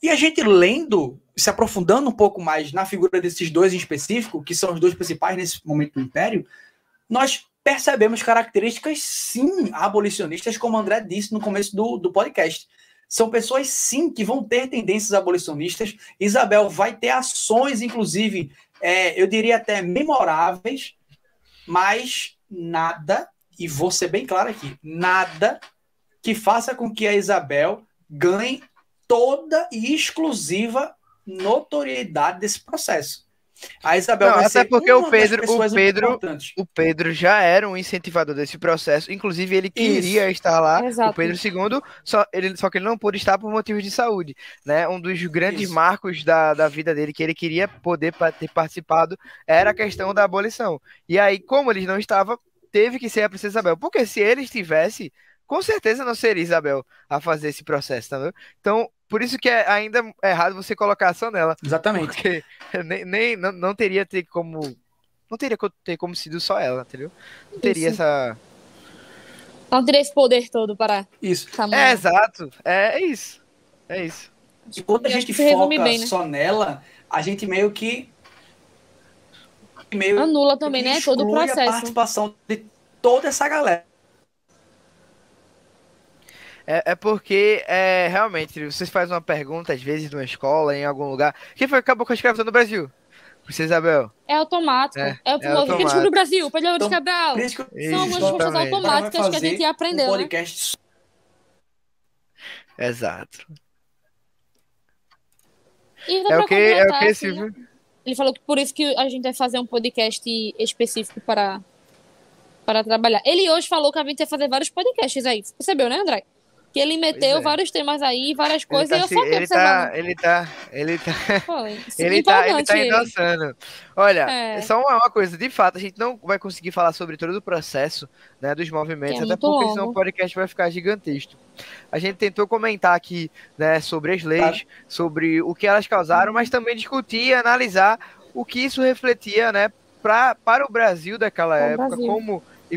E a gente lendo, se aprofundando um pouco mais na figura desses dois em específico, que são os dois principais nesse momento do Império, nós percebemos características, sim, abolicionistas, como o André disse no começo do podcast. São pessoas, sim, que vão ter tendências abolicionistas. Isabel vai ter ações, inclusive, eu diria até memoráveis, mas nada, e vou ser bem claro aqui, nada que faça com que a Isabel ganhe toda e exclusiva notoriedade desse processo. A Isabel vai até ser porque uma das pessoas importantes. O Pedro já era um incentivador desse processo, inclusive ele queria estar lá. Exato. O Pedro II, só que ele não pôde estar por motivos de saúde, né? Um dos grandes marcos da vida dele, que ele queria poder ter participado, era a questão da abolição. E aí, como ele não estava, teve que ser a Princesa Isabel, porque se ele estivesse, com certeza não seria Isabel a fazer esse processo, tá vendo? Então, por isso que é ainda errado você colocar só nela. Exatamente. Porque não teria como. Não teria ter como sido só ela, entendeu? Não teria essa. Não teria esse poder todo para. Isso. Exato. É isso. É isso. E quando a gente foca bem, né? Só nela, a gente meio que anula também, né? Todo o processo. A participação de toda essa galera. Porque, realmente, vocês fazem uma pergunta, às vezes, numa escola, em algum lugar. Quem foi que acabou com a escravidão no Brasil? Princesa Isabel. É automático. Automático. Quem descobriu o Brasil? Pedro de Cabral. São algumas coisas automáticas que a gente aprendeu, podcast. Né? Exato. E é o que, Silvio? Ele falou que por isso que a gente vai fazer um podcast específico para trabalhar. Ele hoje falou que a gente ia fazer vários podcasts aí. Percebeu, né, André? Que ele meteu vários temas aí, várias coisas, e eu só tô observando. Ele tá endossando. Olha, só uma coisa, de fato, a gente não vai conseguir falar sobre todo o processo, né, dos movimentos, até porque senão o podcast vai ficar gigantesco. A gente tentou comentar aqui, né, sobre as leis, sobre o que elas causaram, mas também discutir e analisar o que isso refletia, né, para o Brasil daquela época,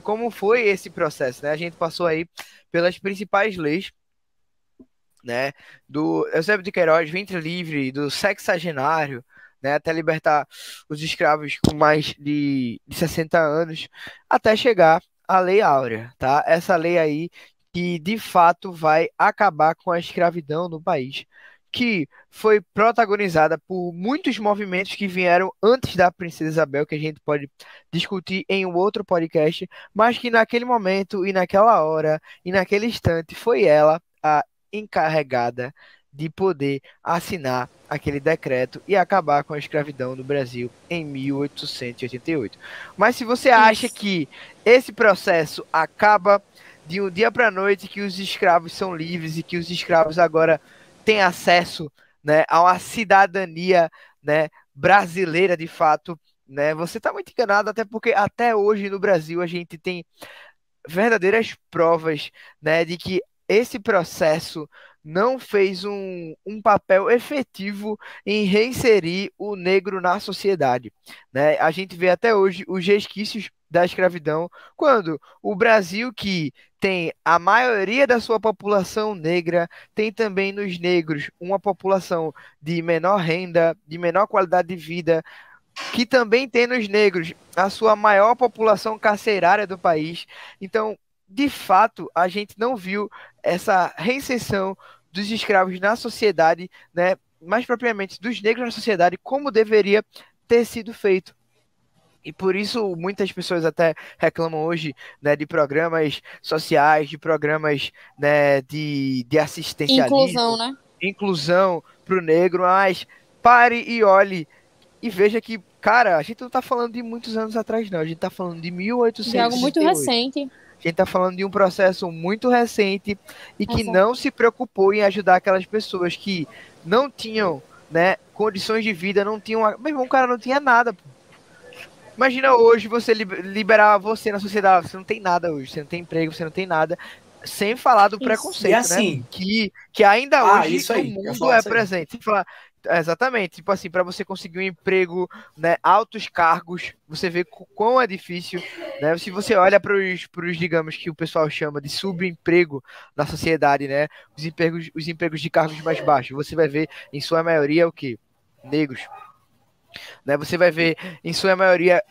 como foi esse processo, né? A gente passou aí pelas principais leis, né? Do Eusébio de Queiroz, ventre livre, do sexagenário, né? Até libertar os escravos com mais de 60 anos, até chegar à Lei Áurea, tá? Essa lei aí que, de fato, vai acabar com a escravidão no país, que foi protagonizada por muitos movimentos que vieram antes da Princesa Isabel, que a gente pode discutir em um outro podcast, mas que naquele momento e naquela hora e naquele instante foi ela a encarregada de poder assinar aquele decreto e acabar com a escravidão no Brasil em 1888. Mas se você acha que esse processo acaba de um dia para a noite, que os escravos são livres e que os escravos agora tem acesso, né, a uma cidadania, né, brasileira de fato, né, você está muito enganado, até porque até hoje no Brasil a gente tem verdadeiras provas, né, de que esse processo não fez um papel efetivo em reinserir o negro na sociedade, né? A gente vê até hoje os resquícios da escravidão, quando o Brasil, que tem a maioria da sua população negra, tem também nos negros uma população de menor renda, de menor qualidade de vida, que também tem nos negros a sua maior população carcerária do país. Então, de fato, a gente não viu essa reinserção dos escravos na sociedade, né, mais propriamente dos negros na sociedade, como deveria ter sido feito. E por isso muitas pessoas até reclamam hoje, né, de programas sociais, de programas, né, de Inclusão, assistencialismo, né? inclusão para o negro, mas pare e olhe e veja que, cara, a gente não está falando de muitos anos atrás, não. A gente está falando de De algo muito 1868. recente. A gente está falando de um processo muito recente e que Exato. não se preocupou em ajudar aquelas pessoas que não tinham, né, condições de vida, não tinham. Meu irmão, o cara não tinha nada, pô. Imagina hoje você liberar você na sociedade, você não tem nada hoje, você não tem emprego, você não tem nada, sem falar do Isso. E preconceito, assim, né? Que ainda hoje isso no aí, eu ia mundo falar é isso aí. presente. Você fala, exatamente, tipo assim, para você conseguir um emprego, né, altos cargos, você vê quão é difícil, né? Se você olha para os, digamos, que o pessoal chama de subemprego na sociedade, né? Os empregos de cargos mais baixos, você vai ver, em sua maioria, o quê? Negros, né? Você vai ver, em sua maioria,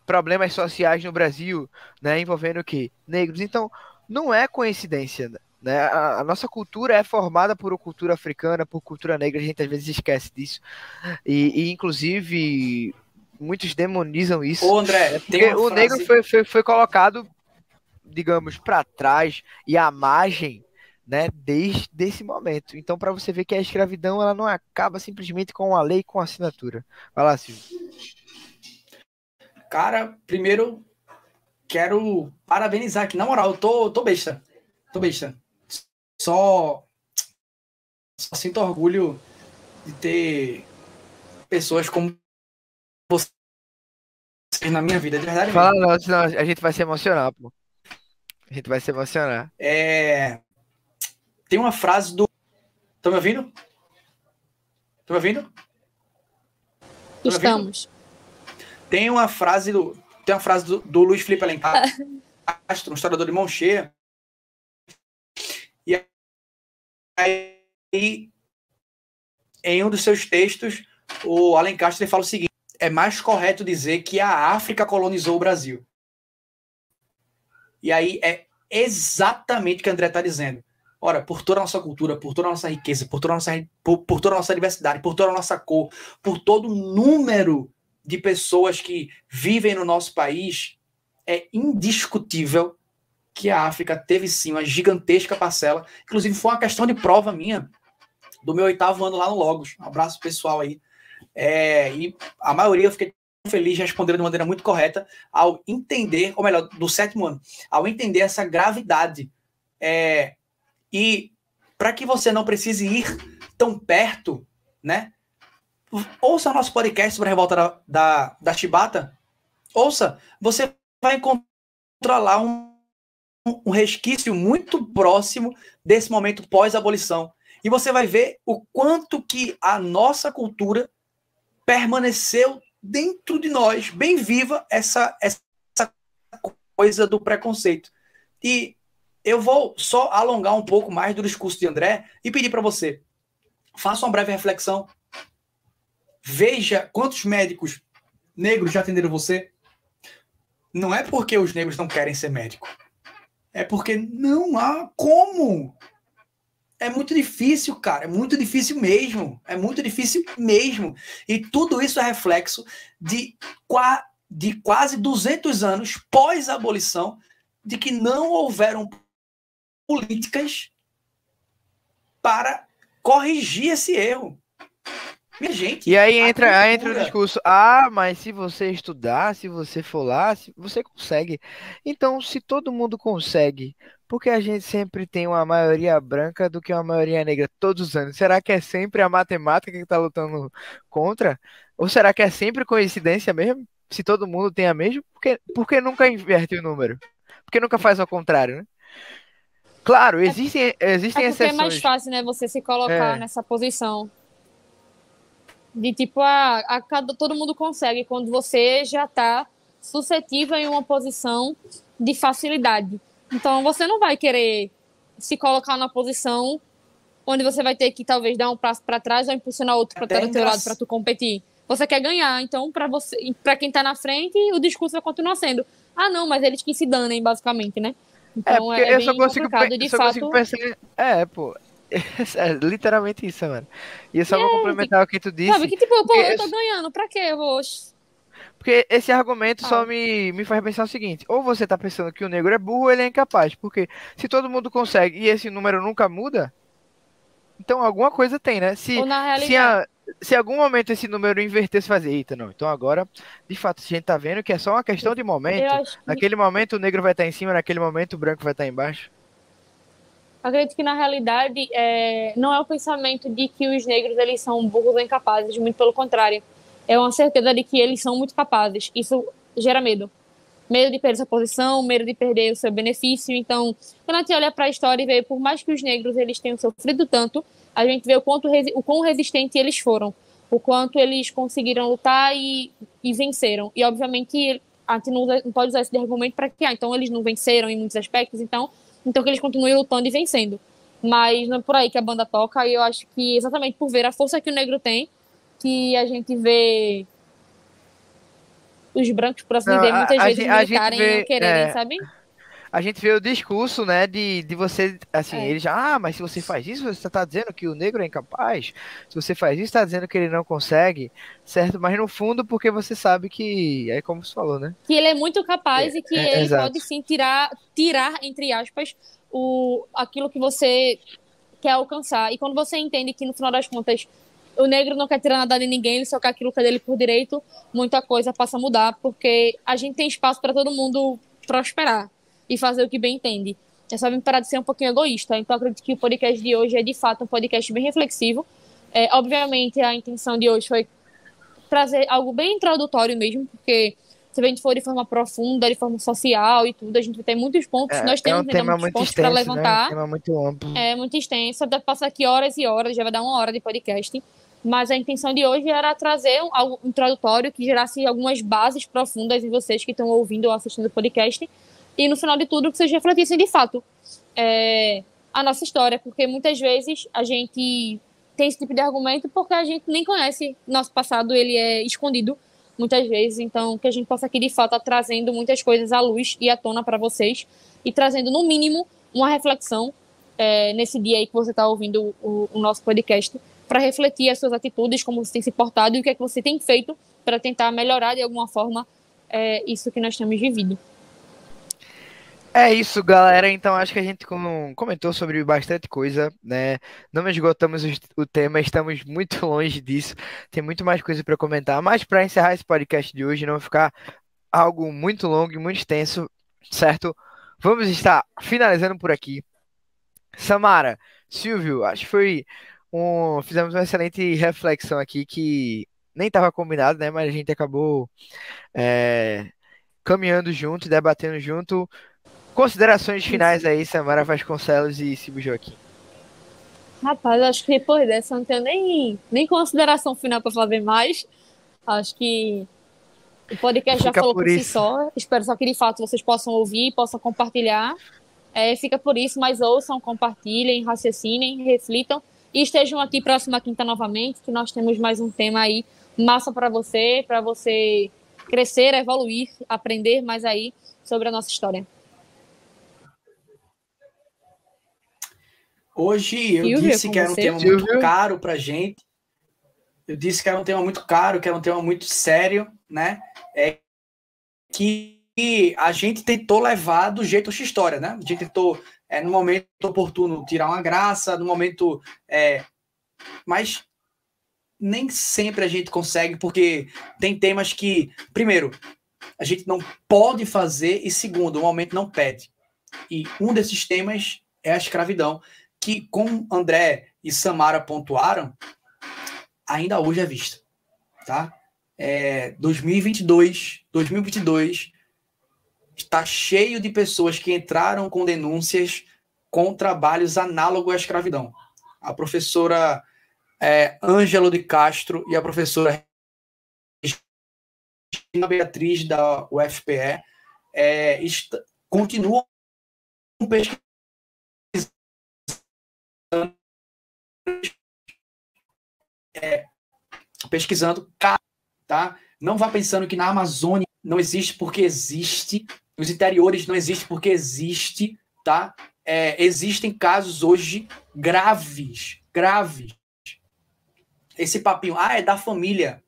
problemas sociais no Brasil, né, envolvendo o quê? Negros. Então, não é coincidência, né? A nossa cultura é formada por cultura africana, por cultura negra, a gente às vezes esquece disso. Inclusive, muitos demonizam isso, Ô, André, né? tem Porque uma o negro frase. foi colocado, digamos, para trás e à margem, né, desde esse momento. Então, para você ver que a escravidão ela não acaba simplesmente com a lei, com a assinatura. Vai lá, Silvio. Cara, primeiro quero parabenizar aqui. Na moral, eu tô besta. Tô besta. Só sinto orgulho de ter pessoas como vocês na minha vida, de verdade Fala mesmo. não, senão a gente vai se emocionar, pô. A gente vai se emocionar. Tem uma frase do. Estão me ouvindo? Estão me ouvindo? Tão me ouvindo? Estamos. Tem uma frase do Luiz Felipe Alencastro, um historiador de mão cheia. E aí, em um dos seus textos, o Alencastre ele fala o seguinte: é mais correto dizer que a África colonizou o Brasil. E aí é exatamente o que o André está dizendo. Ora, por toda a nossa cultura, por toda a nossa riqueza, por toda a nossa diversidade, por toda a nossa cor, por todo o número de pessoas que vivem no nosso país, é indiscutível que a África teve sim uma gigantesca parcela. Inclusive foi uma questão de prova minha do meu 8º ano lá no Logos. Um abraço pessoal aí. E a maioria eu fiquei feliz de responder de maneira muito correta ao entender, ou melhor, do 7º ano, ao entender essa gravidade. E para que você não precise ir tão perto, né? Ouça nosso podcast sobre a revolta da Chibata. Ouça, você vai encontrar lá um resquício muito próximo desse momento pós-abolição. E você vai ver o quanto que a nossa cultura permaneceu dentro de nós, bem viva essa coisa do preconceito. E eu vou só alongar um pouco mais do discurso de André e pedir para você, faça uma breve reflexão, veja quantos médicos negros já atenderam você. Não é porque os negros não querem ser médico, é porque não há como. É muito difícil, cara. É muito difícil mesmo. É muito difícil mesmo. E tudo isso é reflexo de quase 200 anos pós-abolição, de que não houveram políticas para corrigir esse erro. Minha gente. E aí entra o discurso: mas se você estudar, se você for lá, você consegue. Então, se todo mundo consegue, por que a gente sempre tem uma maioria branca do que uma maioria negra todos os anos? Será que é sempre a matemática que está lutando contra? Ou será que é sempre coincidência mesmo? Se todo mundo tem a mesma, por que nunca inverte o número? Por que nunca faz ao contrário, né? Claro, existem porque exceções. é mais fácil, né, você se colocar nessa posição. De tipo, todo mundo consegue quando você já está suscetível em uma posição de facilidade. Então, você não vai querer se colocar na posição onde você vai ter que talvez dar um passo para trás ou impulsionar outro para estar do teu lado para tu competir. Você quer ganhar, então para quem está na frente, o discurso vai continuar sendo: não, mas eles que se danem, basicamente, né? Então porque é eu bem complicado, e de só consigo fato. pensar. Pô. É literalmente isso, mano. E eu só vou complementar o que tu Sabe disse. que, tipo, pô, Porque, eu tô ganhando, pra quê? Eu vou. porque esse argumento só Sabe? me faz pensar o seguinte: ou você tá pensando que o negro é burro ou ele é incapaz. Porque se todo mundo consegue e esse número nunca muda, então alguma coisa tem, né? Ou na Se, realidade, se em algum momento esse número invertesse, fazer, eita, não. Então agora, de fato, a gente tá vendo que é só uma questão de eu momento. acho que. Naquele momento o negro vai estar em cima, naquele momento o branco vai estar embaixo. Acredito que na realidade não é o pensamento de que os negros eles são burros ou incapazes, muito pelo contrário. É uma certeza de que eles são muito capazes. Isso gera medo. Medo de perder sua posição, medo de perder o seu benefício. Então, quando a gente olha para a história e vê, por mais que os negros eles tenham sofrido tanto, a gente vê o quão resistentes eles foram, o quanto eles conseguiram lutar e venceram. E, obviamente, a gente não pode usar esse argumento para que, então, eles não venceram em muitos aspectos, então que eles continuem lutando e vencendo. Mas não é por aí que a banda toca, e eu acho que exatamente por ver a força que o negro tem, que a gente vê os brancos, por assim Não, dizer, muitas vezes a gente militarem ou vê. quererem, sabe? A gente vê o discurso, né, de você, assim, É. ele já, mas se você faz isso, você está dizendo que o negro é incapaz, se você faz isso, está dizendo que ele não consegue, certo? Mas no fundo, porque você sabe que, é como você falou, né? Que ele é muito capaz e que ele pode Exato. sim tirar entre aspas, aquilo que você quer alcançar. E quando você entende que no final das contas o negro não quer tirar nada de ninguém, ele só quer aquilo que é dele por direito, muita coisa passa a mudar, porque a gente tem espaço para todo mundo prosperar e fazer o que bem entende. É só me parar de ser um pouquinho egoísta. Então, acredito que o podcast de hoje é, de fato, um podcast bem reflexivo. Obviamente, a intenção de hoje foi trazer algo bem introdutório mesmo, porque se a gente for de forma profunda, de forma social e tudo, a gente vai ter muitos pontos, nós É um temos ainda tema muitos muito pontos para extenso, né? Um levantar, tema muito amplo. é muito extenso, deve passar aqui horas e horas, já vai dar 1 hora de podcast, mas a intenção de hoje era trazer algo introdutório que gerasse algumas bases profundas em vocês que estão ouvindo ou assistindo o podcast, e no final de tudo, que vocês refletissem de fato a nossa história, porque muitas vezes a gente tem esse tipo de argumento porque a gente nem conhece nosso passado, ele é escondido muitas vezes, então que a gente possa aqui de fato estar trazendo muitas coisas à luz e à tona para vocês e trazendo no mínimo uma reflexão nesse dia aí que você está ouvindo o nosso podcast, para refletir as suas atitudes, como você tem se portado e o que é que você tem feito para tentar melhorar de alguma forma isso que nós temos vivido. É isso, galera. Então acho que a gente comentou sobre bastante coisa, né? Não esgotamos o tema, estamos muito longe disso. Tem muito mais coisa para comentar. Mas para encerrar esse podcast de hoje, não ficar algo muito longo e muito extenso, certo? Vamos estar finalizando por aqui. Samara, Silvio, acho que fizemos uma excelente reflexão aqui que nem estava combinado, né? Mas a gente acabou é, caminhando junto, debatendo junto. Considerações finais aí, Samara Vasconcelos e Silvio Joaquim. Rapaz, acho que depois dessa eu não tenho nem consideração final para fazer mais. Acho que o podcast já Fica falou por por si isso. só. Espero só que de fato vocês possam ouvir, possam compartilhar. Fica por isso, mas ouçam, compartilhem, raciocinem, reflitam e estejam aqui próxima quinta novamente, que nós temos mais um tema aí massa para você crescer, evoluir, aprender mais aí sobre a nossa história. Hoje eu Silvio, disse com que era um você. tema muito caro para a gente. Eu disse que era um tema muito caro, que era um tema muito sério, né? Que a gente tentou levar do jeito da história, né? A gente tentou, no momento oportuno, tirar uma graça, no momento. Mas nem sempre a gente consegue, porque tem temas que, primeiro, a gente não pode fazer, e segundo, o momento não pede. E um desses temas é a escravidão, que, como André e Samara pontuaram, ainda hoje é vista, tá? 2022 está cheio de pessoas que entraram com denúncias com trabalhos análogos à escravidão. A professora Ângelo de Castro e a professora Regina Beatriz da UFPE continuam pesquisando, tá? Não vá pensando que na Amazônia não existe porque existe, nos interiores não existe porque existe, tá? Existem casos hoje graves. Esse papinho, é da família.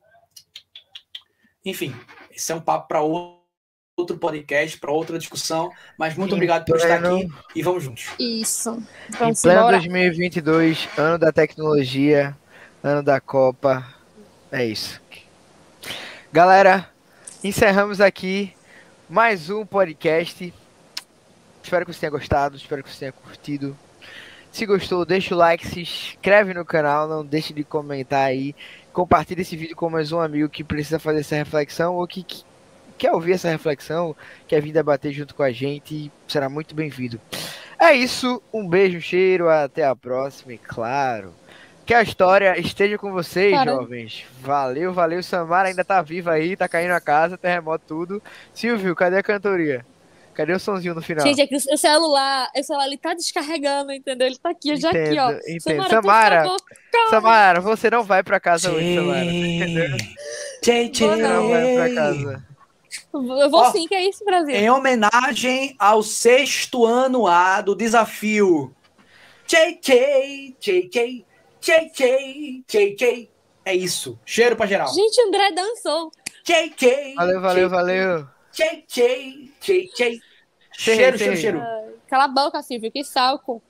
Enfim, esse é um papo para outro podcast, para outra discussão, mas muito obrigado por estar aqui e vamos juntos. Isso. Vamos embora. Em pleno 2022, ano da tecnologia, ano da Copa. É isso. Galera, encerramos aqui mais um podcast. Espero que você tenha gostado, espero que você tenha curtido. Se gostou, deixa o like, se inscreve no canal, não deixe de comentar aí. Compartilhe esse vídeo com mais um amigo que precisa fazer essa reflexão ou que quer ouvir essa reflexão, quer vir debater junto com a gente, será muito bem-vindo. É isso, um beijo, um cheiro, até a próxima e claro, que a história esteja com vocês, jovens. Valeu, Samara ainda tá viva aí, tá caindo a casa, terremoto tudo. Silvio, cadê a cantoria? Cadê o sonzinho no final? Gente, é que o celular ele tá descarregando, entendeu? Ele tá aqui, já aqui, ó. Entendo. Samara, você não vai pra casa hoje, Samara. Entendeu? Não vai pra casa. Eu vou sim, que é isso, Brasil. Em homenagem ao 6º ano A do desafio. JK. É isso. Cheiro pra geral. Gente, André dançou. JK. Valeu. JK. Cheiro. Cala a boca, Silvio, que salco.